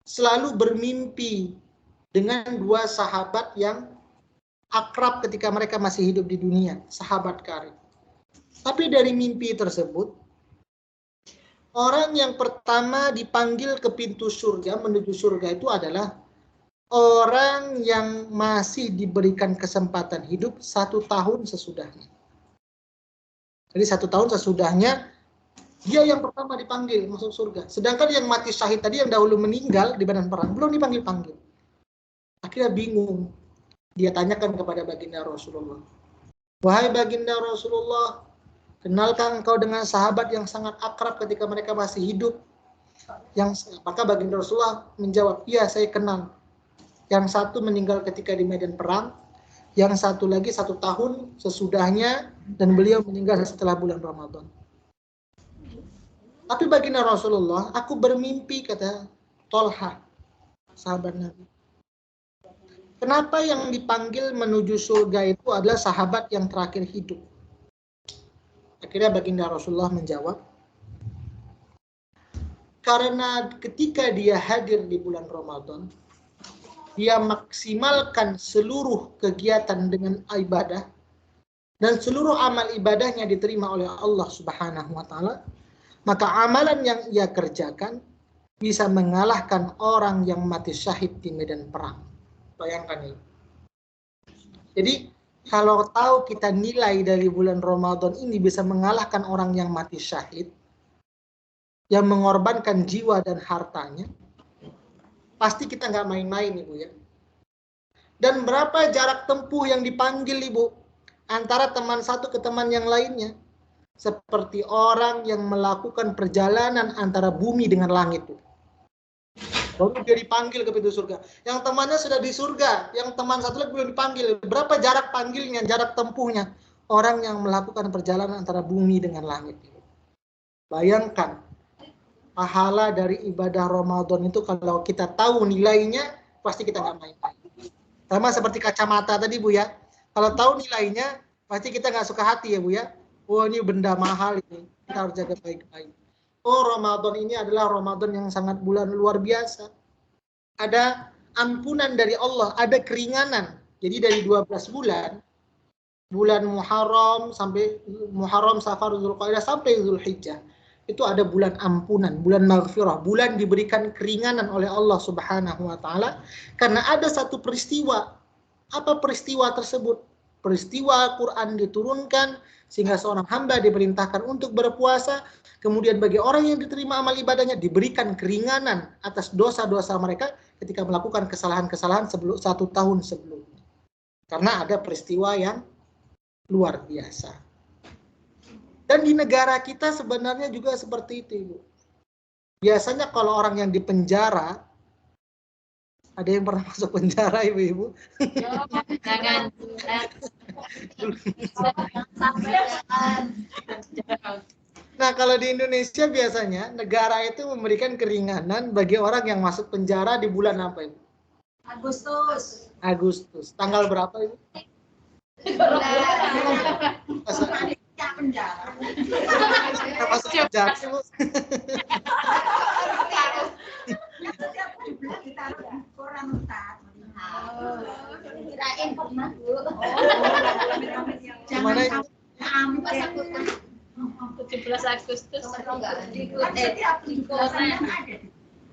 selalu bermimpi dengan 2 sahabat yang akrab ketika mereka masih hidup di dunia, sahabat karib. Tapi dari mimpi tersebut, orang yang pertama dipanggil ke pintu surga, menuju surga itu adalah orang yang masih diberikan kesempatan hidup 1 tahun sesudahnya. Jadi 1 tahun sesudahnya, dia yang pertama dipanggil masuk surga. Sedangkan yang mati syahid tadi yang dahulu meninggal di medan perang, belum dipanggil-panggil. Akhirnya bingung. Dia tanyakan kepada baginda Rasulullah. Wahai baginda Rasulullah, kenalkah engkau dengan sahabat yang sangat akrab ketika mereka masih hidup? Maka baginda Rasulullah menjawab, iya saya kenal. Yang satu meninggal ketika di medan perang, yang satu lagi 1 tahun sesudahnya, dan beliau meninggal setelah bulan Ramadan. Tapi baginda Rasulullah, aku bermimpi, kata Tolha, sahabat Nabi. Kenapa yang dipanggil menuju surga itu adalah sahabat yang terakhir hidup? Akhirnya baginda Rasulullah menjawab, karena ketika dia hadir di bulan Ramadan, dia maksimalkan seluruh kegiatan dengan ibadah, dan seluruh amal ibadahnya diterima oleh Allah Subhanahu wa Ta'ala, maka amalan yang ia kerjakan bisa mengalahkan orang yang mati syahid di medan perang. Bayangkan ini. Jadi kalau tahu kita nilai dari bulan Ramadan ini bisa mengalahkan orang yang mati syahid, yang mengorbankan jiwa dan hartanya, pasti kita nggak main-main, Ibu ya. Dan berapa jarak tempuh yang dipanggil, Ibu, antara teman satu ke teman yang lainnya? Seperti orang yang melakukan perjalanan antara bumi dengan langit. Baru dia dipanggil ke pintu surga. Yang temannya sudah di surga, yang teman satu lagi belum dipanggil. Berapa jarak panggilnya, jarak tempuhnya? Orang yang melakukan perjalanan antara bumi dengan langit. Bayangkan, pahala dari ibadah Ramadan itu kalau kita tahu nilainya, pasti kita nggak main-main. Sama seperti kacamata tadi, Bu ya. Kalau tahu nilainya, pasti kita nggak suka hati ya, Bu ya. Oh, ini benda mahal ini, kita harus jaga baik-baik. Oh, Ramadan ini adalah Ramadan yang sangat bulan luar biasa. Ada ampunan dari Allah, ada keringanan. Jadi dari 12 bulan Muharram sampai Muharram, Safar, Zulqa'dah sampai Zulhijjah, itu ada bulan ampunan, bulan maghfirah, bulan diberikan keringanan oleh Allah Subhanahu wa Ta'ala karena ada satu peristiwa. Apa peristiwa tersebut? Peristiwa Quran diturunkan sehingga seorang hamba diperintahkan untuk berpuasa, kemudian bagi orang yang diterima amal ibadahnya diberikan keringanan atas dosa-dosa mereka ketika melakukan kesalahan-kesalahan 1 tahun sebelumnya. Karena ada peristiwa yang luar biasa. Dan di negara kita sebenarnya juga seperti itu, Ibu. Biasanya kalau orang yang dipenjara, ada yang pernah masuk penjara, Ibu-ibu? Jangan. Nah, kalau di Indonesia biasanya negara itu memberikan keringanan bagi orang yang masuk penjara di bulan apa, Ibu? Agustus. Agustus. Tanggal berapa, Ibu? Penjara. Kita masuk penjara, Ibu. Kirain pernah, Bu. Gimana itu? 17 Agustus.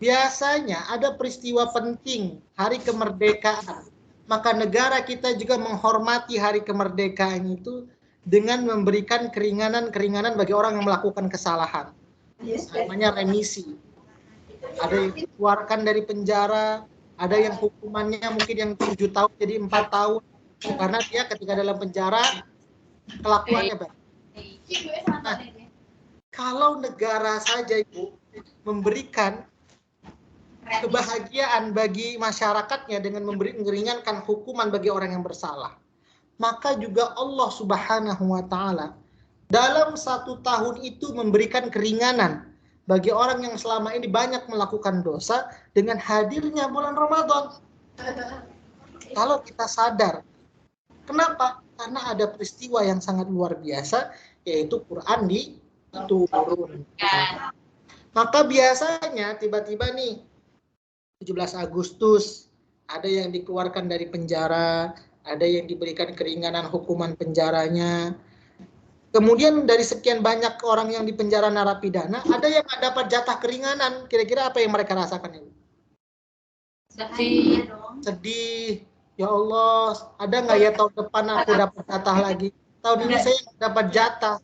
Biasanya ada peristiwa penting, hari kemerdekaan. Maka negara kita juga menghormati hari kemerdekaan itu dengan memberikan keringanan-keringanan bagi orang yang melakukan kesalahan. Namanya remisi. Ada yang dikeluarkan dari penjara, ada yang hukumannya mungkin yang 7 tahun jadi 4 tahun. Karena dia ketika dalam penjara, kelakuannya baik. Nah, kalau negara saja, Ibu, memberikan kebahagiaan bagi masyarakatnya dengan meringankan hukuman bagi orang yang bersalah, maka juga Allah Subhanahu wa Ta'ala dalam 1 tahun itu memberikan keringanan bagi orang yang selama ini banyak melakukan dosa dengan hadirnya bulan Ramadan. Kalau kita sadar, kenapa? Karena ada peristiwa yang sangat luar biasa, yaitu Quran diturunkan. Maka biasanya tiba-tiba nih 17 Agustus ada yang dikeluarkan dari penjara, ada yang diberikan keringanan hukuman penjaranya. Kemudian dari sekian banyak orang yang di penjara narapidana, ada yang nggak dapat jatah keringanan. Kira-kira apa yang mereka rasakan ini? Sedih. Ya Allah, ada nggak ya tahun depan aku dapat jatah lagi? Tahun ini saya nggak dapat jatah.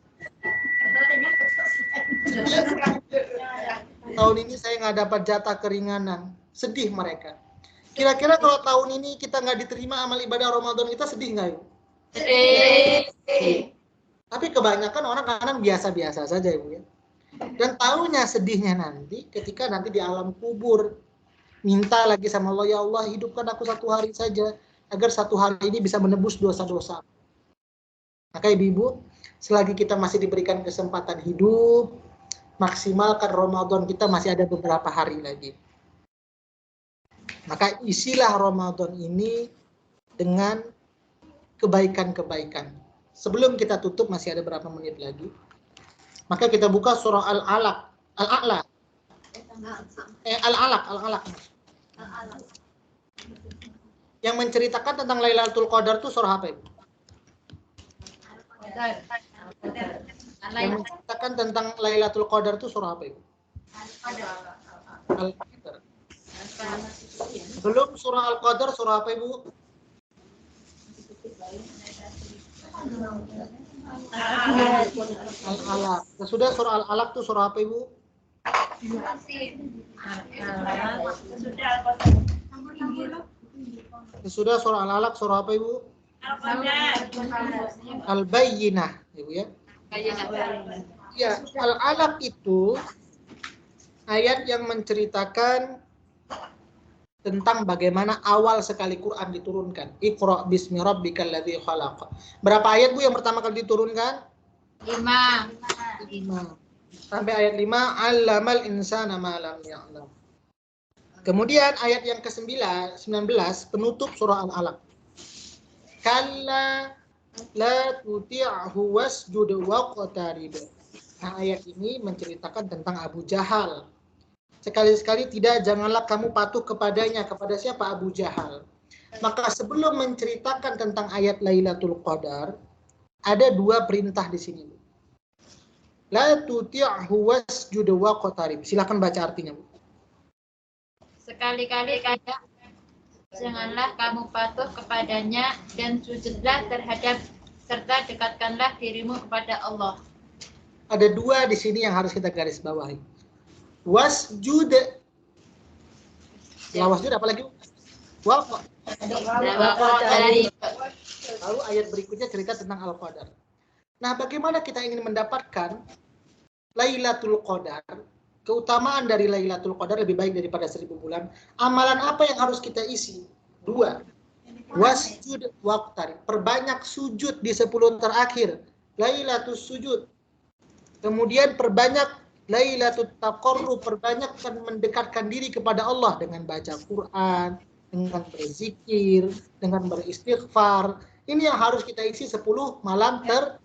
Tahun ini saya nggak dapat jatah keringanan. Sedih mereka. Kira-kira kalau tahun ini kita nggak diterima amal ibadah Ramadan kita, sedih nggak ya? Sedih. Tapi kebanyakan orang kadang biasa-biasa saja Ibu ya. Dan tahunya sedihnya nanti ketika nanti di alam kubur. Minta lagi sama Allah, ya Allah hidupkan aku 1 hari saja agar 1 hari ini bisa menebus dosa-dosa. Maka Ibu, selagi kita masih diberikan kesempatan hidup, maksimalkan Ramadan kita, masih ada beberapa hari lagi. Maka isilah Ramadan ini dengan kebaikan-kebaikan. Sebelum kita tutup, masih ada berapa menit lagi. Maka kita buka surah Al-Alaq. Al-A'la. Al-Alaq. Yang menceritakan tentang Lailatul Qadar itu surah apa itu? Yang menceritakan tentang Lailatul Qadar itu surah apa itu? Al-Qadar. Belum surah Al-Qadar, surah apa Ibu? Al-Alaq. Sudah surah Al-Alaq itu surah apa Ibu? Sudah surah Al-Alaq surah apa Ibu? Al-Bayyinah, Ibu ya. Ya, Al-Alaq itu ayat yang menceritakan tentang bagaimana awal sekali Quran diturunkan. Iqra bismi rabbikal ladzi khalaq. Berapa ayat Bu yang pertama kali diturunkan? 5. Sampai ayat 5, 'allamal insana ma lam ya'lam. Kemudian ayat yang ke-19 penutup surah Al-Alaq. Kalla la tuti'hu wasjud waqtarib. Nah, ayat ini menceritakan tentang Abu Jahal. Sekali-sekali tidak, janganlah kamu patuh kepadanya. Kepada siapa? Abu Jahal. Maka sebelum menceritakan tentang ayat Lailatul Qadar, ada 2 perintah di sini. La tuti'hu wasjud waqtarib. Silakan baca artinya, Bu. Sekali-kali tidak, janganlah kamu patuh kepadanya dan sujudlah terhadap serta dekatkanlah dirimu kepada Allah. Ada 2 di sini yang harus kita garis bawahi. Wasjud. Ya, wasjud apa lagi? Lalu ayat berikutnya cerita tentang Al-Qadar. Nah, bagaimana kita ingin mendapatkan Lailatul Qadar? Keutamaan dari Lailatul Qadar lebih baik daripada 1000 bulan. Amalan apa yang harus kita isi? 2. Wasjud waqtarib. Perbanyak sujud di 10 terakhir. Lailatul sujud. Kemudian perbanyak Lailatul Taqarrub, perbanyakkan mendekatkan diri kepada Allah dengan baca Quran, dengan berzikir, dengan beristighfar. Ini yang harus kita isi 10 malam terakhir.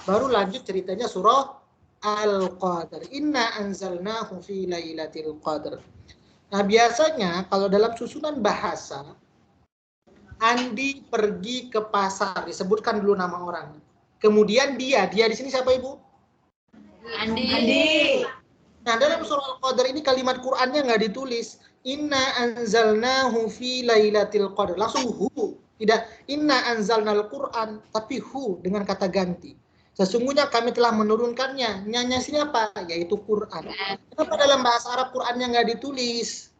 Baru lanjut ceritanya surah Al-Qadar. Inna anzalnahu fi lailatul qadar. Nah, biasanya kalau dalam susunan bahasa, Andi pergi ke pasar, disebutkan dulu nama orang. Kemudian dia di sini siapa Ibu? Andi. Nah, dalam surah Al-Qadar ini kalimat Qur'annya nggak ditulis. Inna anzalnahu fi lailatul qadar. Langsung hu. Tidak inna anzalnal Qur'an, tapi hu dengan kata ganti. Sesungguhnya kami telah menurunkannya. Nyanya siapa? Yaitu Quran. Kenapa dalam bahasa Arab Qur'annya nggak ditulis?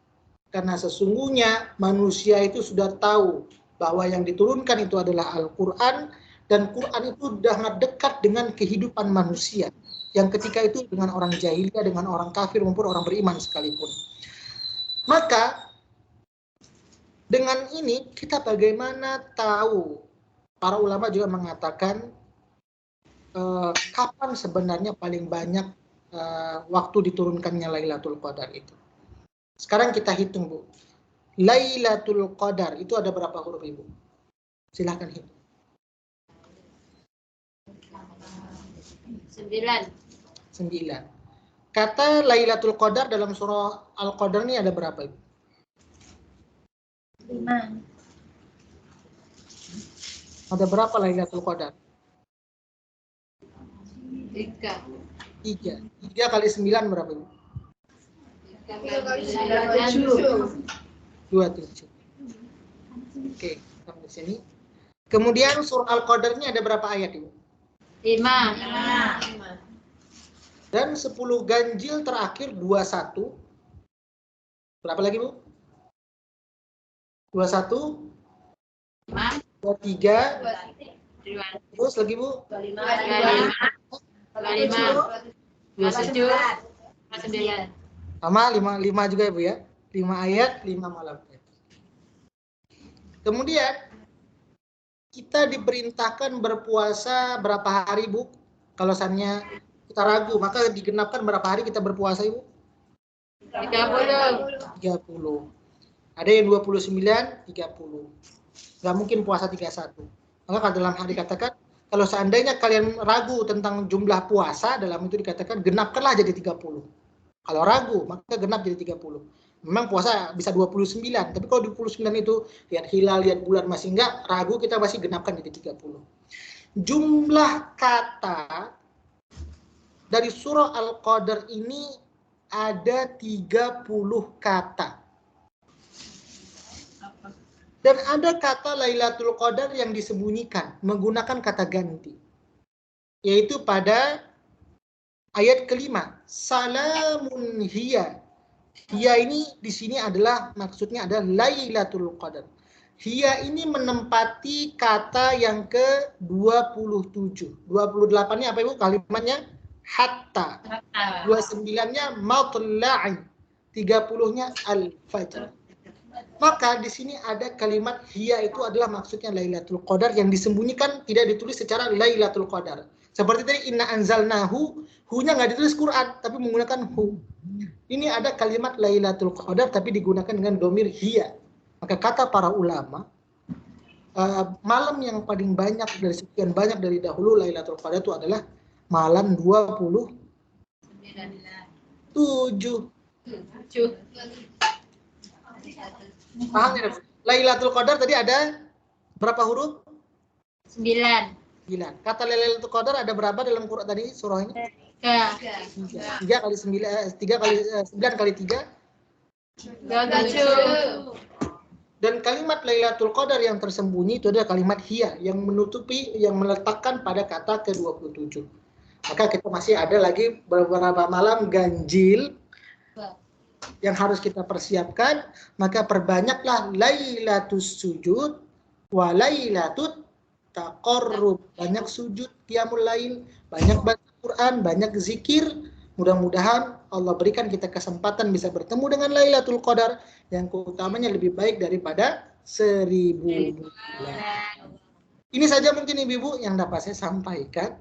Karena sesungguhnya manusia itu sudah tahu bahwa yang diturunkan itu adalah Al-Quran, dan Quran itu sangat dekat dengan kehidupan manusia. Yang ketika itu dengan orang jahiliyah, dengan orang kafir maupun orang beriman sekalipun. Maka Dengan ini kita bagaimana tahu? Para ulama juga mengatakan kapan sebenarnya paling banyak waktu diturunkannya Lailatul Qadar itu. Sekarang kita hitung, Bu. Lailatul Qadar itu ada berapa huruf, Ibu? Silahkan hitung. 9. Kata Lailatul Qadar dalam surah Al-Qadar ini ada berapa, Ibu? 5. Ada berapa Lailatul Qadar? 3 kali 9 berapa, Ibu? 27. Oke, sampai sini. Kemudian surah Al-Qadar ini ada berapa ayat, Ibu? 5. Dan 10 ganjil terakhir 21. Berapa lagi, Bu? 21, 23, terus lagi, Bu? 25, 27, 29. Sama 5 juga, Ibu ya. 5 ayat, 5 malam. Kemudian kita diperintahkan berpuasa berapa hari, Bu? Kalau misalnya kita ragu, maka digenapkan berapa hari kita berpuasa, Ibu? 30. Ada yang 29, 30. Nggak mungkin puasa 31. Maka dalam hal dikatakan, kalau seandainya kalian ragu tentang jumlah puasa, dalam itu dikatakan genapkanlah jadi 30. Kalau ragu, maka genap jadi 30. Memang puasa bisa 29, tapi kalau 29 itu lihat hilal, lihat bulan masih enggak, ragu, kita masih genapkan jadi 30. Jumlah kata dari surah Al-Qadar ini ada 30 kata. Dan ada kata Lailatul Qadar yang disembunyikan menggunakan kata ganti. Yaitu pada ayat kelima, salamun hiya. Hiya ini di sini adalah maksudnya adalah Lailatul Qadar. Hiya ini menempati kata yang ke-27. 28-nya apa, Ibu? Kalimatnya hatta. 29-nya matla'in. 30-nya al-fajr. Maka di sini ada kalimat hiya itu adalah maksudnya Lailatul Qadar yang disembunyikan, tidak ditulis secara Lailatul Qadar. Seperti tadi inna anzalnahu, hu-nya nggak ditulis Quran tapi menggunakan hu. Ini ada kalimat Lailatul Qadar tapi digunakan dengan domir hiya. Maka kata para ulama, malam yang paling banyak dari sekian banyak dari dahulu Lailatul Qadar itu adalah malam 27. Paham ya? Lailatul Qadar tadi ada berapa huruf? 9. Kata Lailatul Qadar ada berapa dalam Quran tadi surah ini? 3 kali 9 kali 3 27. Dan kalimat Lailatul Qadar yang tersembunyi itu adalah kalimat hiya yang menutupi, yang meletakkan pada kata ke-27. Maka kita masih ada lagi beberapa malam ganjil yang harus kita persiapkan. Maka perbanyaklah Lailatus sujud wa Lailatut taqarrub. Banyak sujud qiyamul lail, banyak baca Quran, banyak zikir. Mudah-mudahan Allah berikan kita kesempatan bisa bertemu dengan Lailatul Qadar yang keutamanya lebih baik daripada 1000 bulan. Ini saja mungkin Ibu yang dapat saya sampaikan.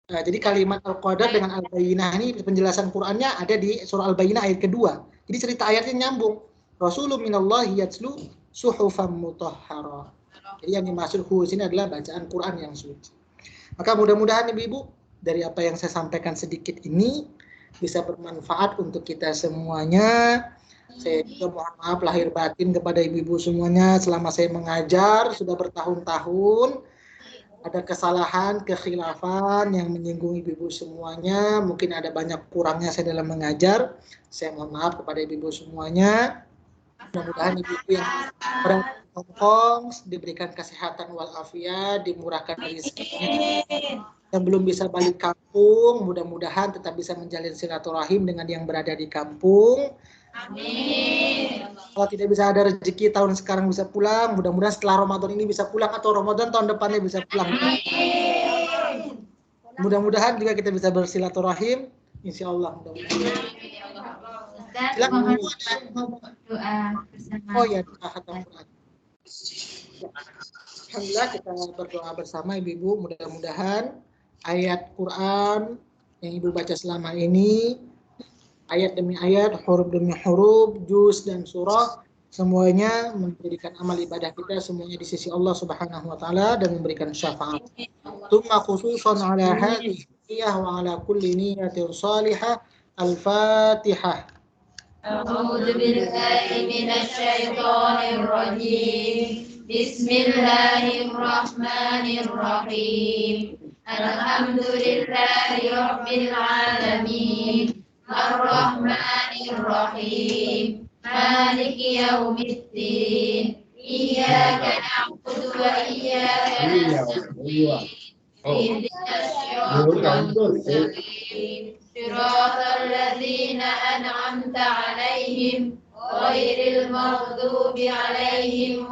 Nah, jadi kalimat Al-Qadar dengan Al-Bayyinah ini penjelasan Qur'annya ada di surah Al-Bayyinah ayat kedua. Jadi cerita ayatnya nyambung. Rasulun minallahi yatslu suhufan mutahhara. Jadi yang dimaksud hu sini adalah bacaan Quran yang suci. Maka mudah-mudahan Ibu dari apa yang saya sampaikan sedikit ini bisa bermanfaat untuk kita semuanya. Saya juga mohon maaf lahir batin kepada ibu-ibu semuanya selama saya mengajar sudah bertahun-tahun. Ada kesalahan, kekhilafan yang menyinggung ibu-ibu semuanya. Mungkin ada banyak kurangnya saya dalam mengajar. Saya mohon maaf kepada ibu-ibu semuanya. Mudah-mudahan ibu-ibu yang berada di Hong Kong diberikan kesehatan walafiat, dimurahkan rezekinya. Yang belum bisa balik kampung, mudah-mudahan tetap bisa menjalin silaturahim dengan yang berada di kampung. Amin. Kalau tidak bisa ada rezeki tahun sekarang bisa pulang, mudah-mudahan setelah Ramadan ini bisa pulang atau Ramadan tahun depannya bisa pulang. Amin. Mudah-mudahan juga kita bisa bersilaturahim, insya Allah. Ustaz, Silakan. mohon doa bersama. Oh ya, khatam Quran. Alhamdulillah kita berdoa bersama Ibu-ibu, mudah-mudahan ayat Quran yang Ibu baca selama ini, ayat demi ayat, huruf demi huruf, juz dan surah, semuanya menjadikan amal ibadah kita semuanya di sisi Allah Subhanahu wa taala dan memberikan syafaat. Tsumma khususan ala hadhihi wa ala kulli niyatin salihah. Al-Fatihah. A'udzu billahi minasy syaithanir rajim. Bismillahirrahmanirrahim. Alhamdulillahi rabbil alamin. Ar-Rahmanir Rahim. Maliki yaumiddin. Iyyaka na'budu wa iyyaka nasta'in. Ihdinas siratal mustaqim. Siratal ladzina an'amta 'alaihim ghairil maghdubi 'alaihim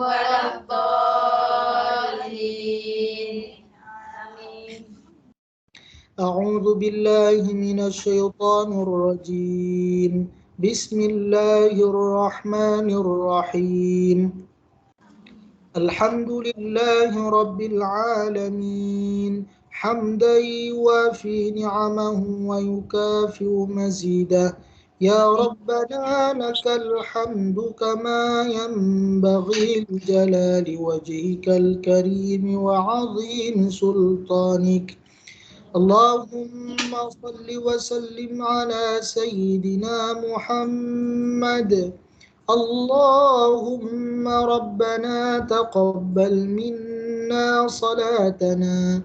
waladdallin. Amin. أعوذ بالله من الشيطان الرجيم بسم الله الرحمن الرحيم الحمد لله رب العالمين حمدا يوافي نعمه ويكافئ مزيده يا ربنا لك الحمد كما ينبغي لجلال وجهك الكريم وعظيم سلطانك اللهم صل وسلم على سيدنا محمد اللهم ربنا تقبل منا صلاتنا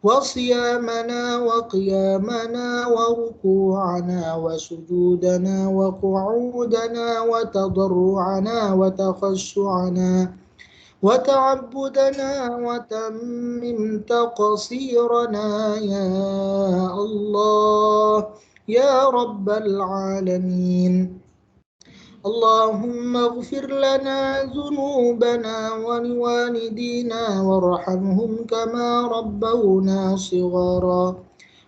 وصيامنا وقيامنا وركوعنا وسجودنا وقعودنا وتضرعنا وتخشعنا وتعبدنا وتمم تقصيرنا يا الله يا رب العالمين اللهم اغفر لنا ذنوبنا ولوالدينا وارحمهم كما ربونا صغارا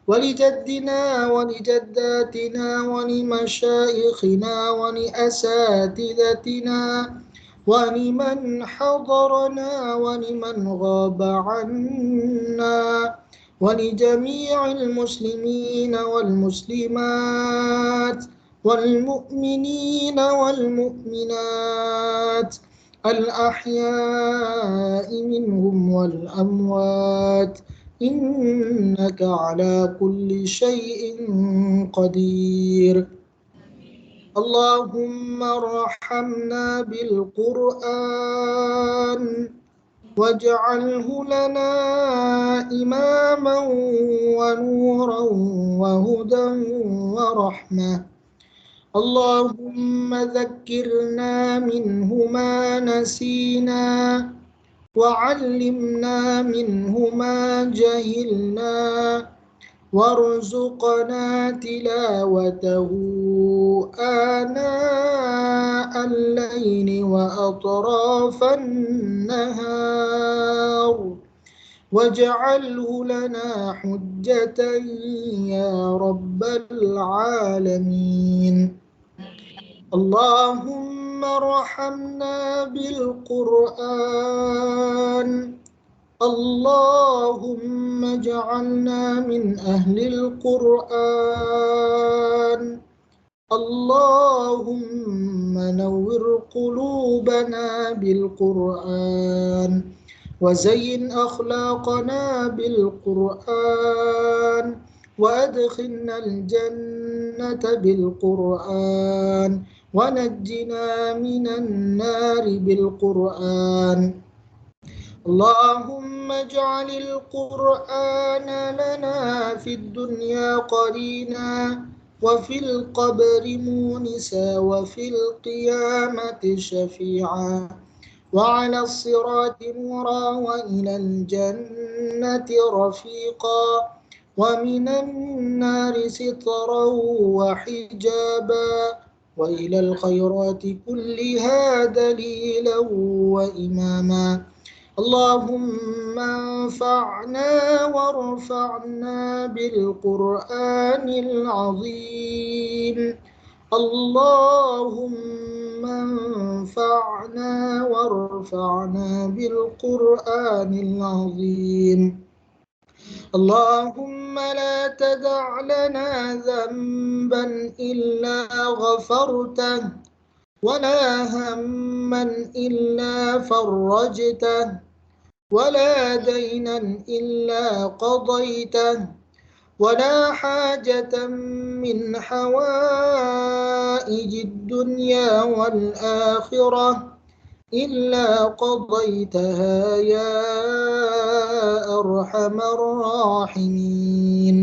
ولجدنا ولجداتنا ولمشايخنا ولأساتذتنا ولمن حضرنا ولمن غاب عنا ولجميع المسلمين والمسلمات والمؤمنين والمؤمنات الأحياء منهم والأموات إنك على كل شيء قدير اللهم ارحمنا بالقرآن واجعله لنا إماما ونورا وهدى ورحمة اللهم ذكرنا منه ما نسينا وعلمنا منه ما جهلنا وارزقنا تلاوته آناء الليل وأطراف النهار واجعله لنا حجة يا رب العالمين اللهم ارحمنا بالقرآن اللهم اجعلنا من أهل القرآن اللهم نور قلوبنا بالقرآن وزين أخلاقنا بالقرآن وأدخلنا الجنة بالقرآن ونجنا من النار بالقرآن اللهم اجعل القرآن لنا في الدنيا قرينا وفي القبر مونسا وفي القيامة شفيعا وعلى الصراط نورا وإلى الجنة رفيقا ومن النار سترا وحجابا وإلى الخيرات كلها دليلا وإماما اللهم انفعنا وارفعنا بالقرآن العظيم اللهم انفعنا وارفعنا بالقرآن العظيم. اللهم لا تدع لنا ذنبا إلا غفرته ولا هما إلا فرجته ولا دينا إلا قضيته ولا حاجة من حوائج الدنيا والآخرة إلا قضيتها يا أرحم الراحمين.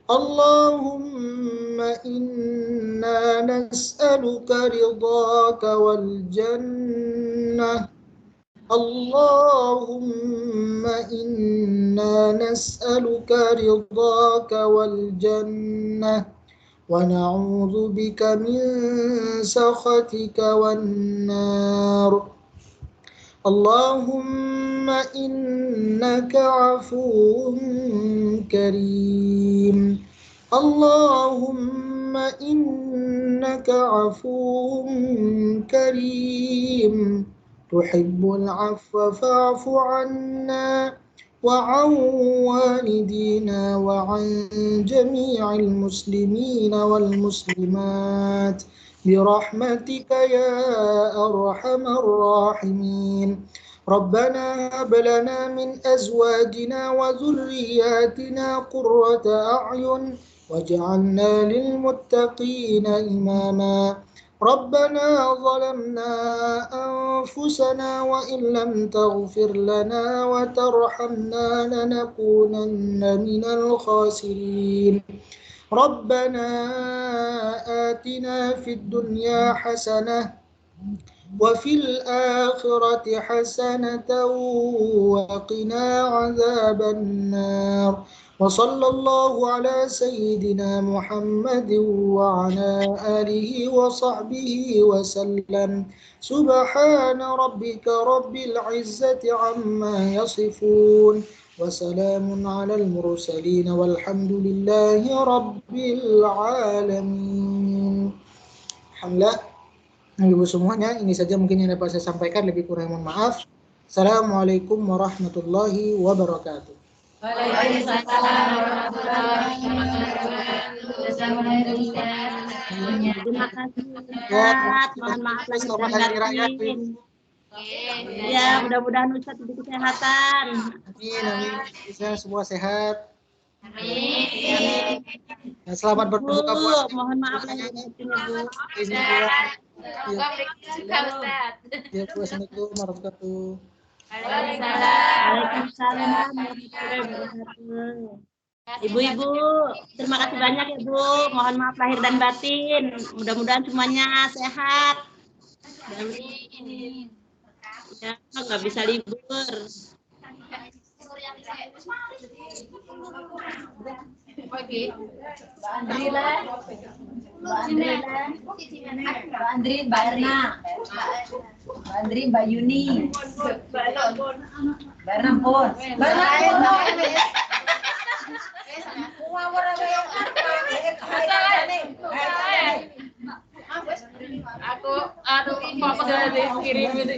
اللهم إنا نسألك رضاك والجنة. اللهم إنا نسألك رضاك والجنة ونعوذ بك من سخطك والنار. اللهم إنك عفو كريم. اللهم إنك عفو كريم تحب العفو فاعف عنا وعن والدينا وعن جميع المسلمين والمسلمات برحمتك يا أرحم الراحمين. ربنا هب لنا من أزواجنا وذرياتنا قرة أعين واجعلنا للمتقين إماما. ربنا ظلمنا أنفسنا وإن لم تغفر لنا وترحمنا لنكونن من الخاسرين. ربنا آتنا في الدنيا حسنة وفي الآخرة حسنة وقنا عذاب النار. وصلى الله على سيدنا محمد وعلى آله وصحبه وسلم. سبحان ربك رب العزة عما يصفون وسلام على المرسلين والحمد لله رب العالمين. Alhamdulillah, Ibu semuanya, ini saja mungkin yang dapat saya sampaikan, lebih kurang mohon maaf. Assalamualaikum warahmatullahi wabarakatuh. Waalaikumsalam warahmatullahi wabarakatuh. Terima kasih. Mohon maaf lahir dan batin. Ya, mudah-mudahan Ustaz diberi kesehatan. Amin, amin. Bisa semua sehat. Amin. Dan selamat berbuka puasa. Mohon maaf lahir dan batin ya, Bu. Izin pulang. Juga Ustaz. Ya, Assalamualaikum warahmatullahi wabarakatuh. Waalaikumsalam warahmatullahi wabarakatuh. Ibu-ibu, terima kasih banyak ya Bu. Mohon maaf lahir dan batin. Mudah-mudahan semuanya sehat. Dan ya, nggak bisa libur. Andri, Mbak Erna, Andri, Mbak Yuni, Mbak Rampun, Aku, aduh, Pak Pegawai kirim ini.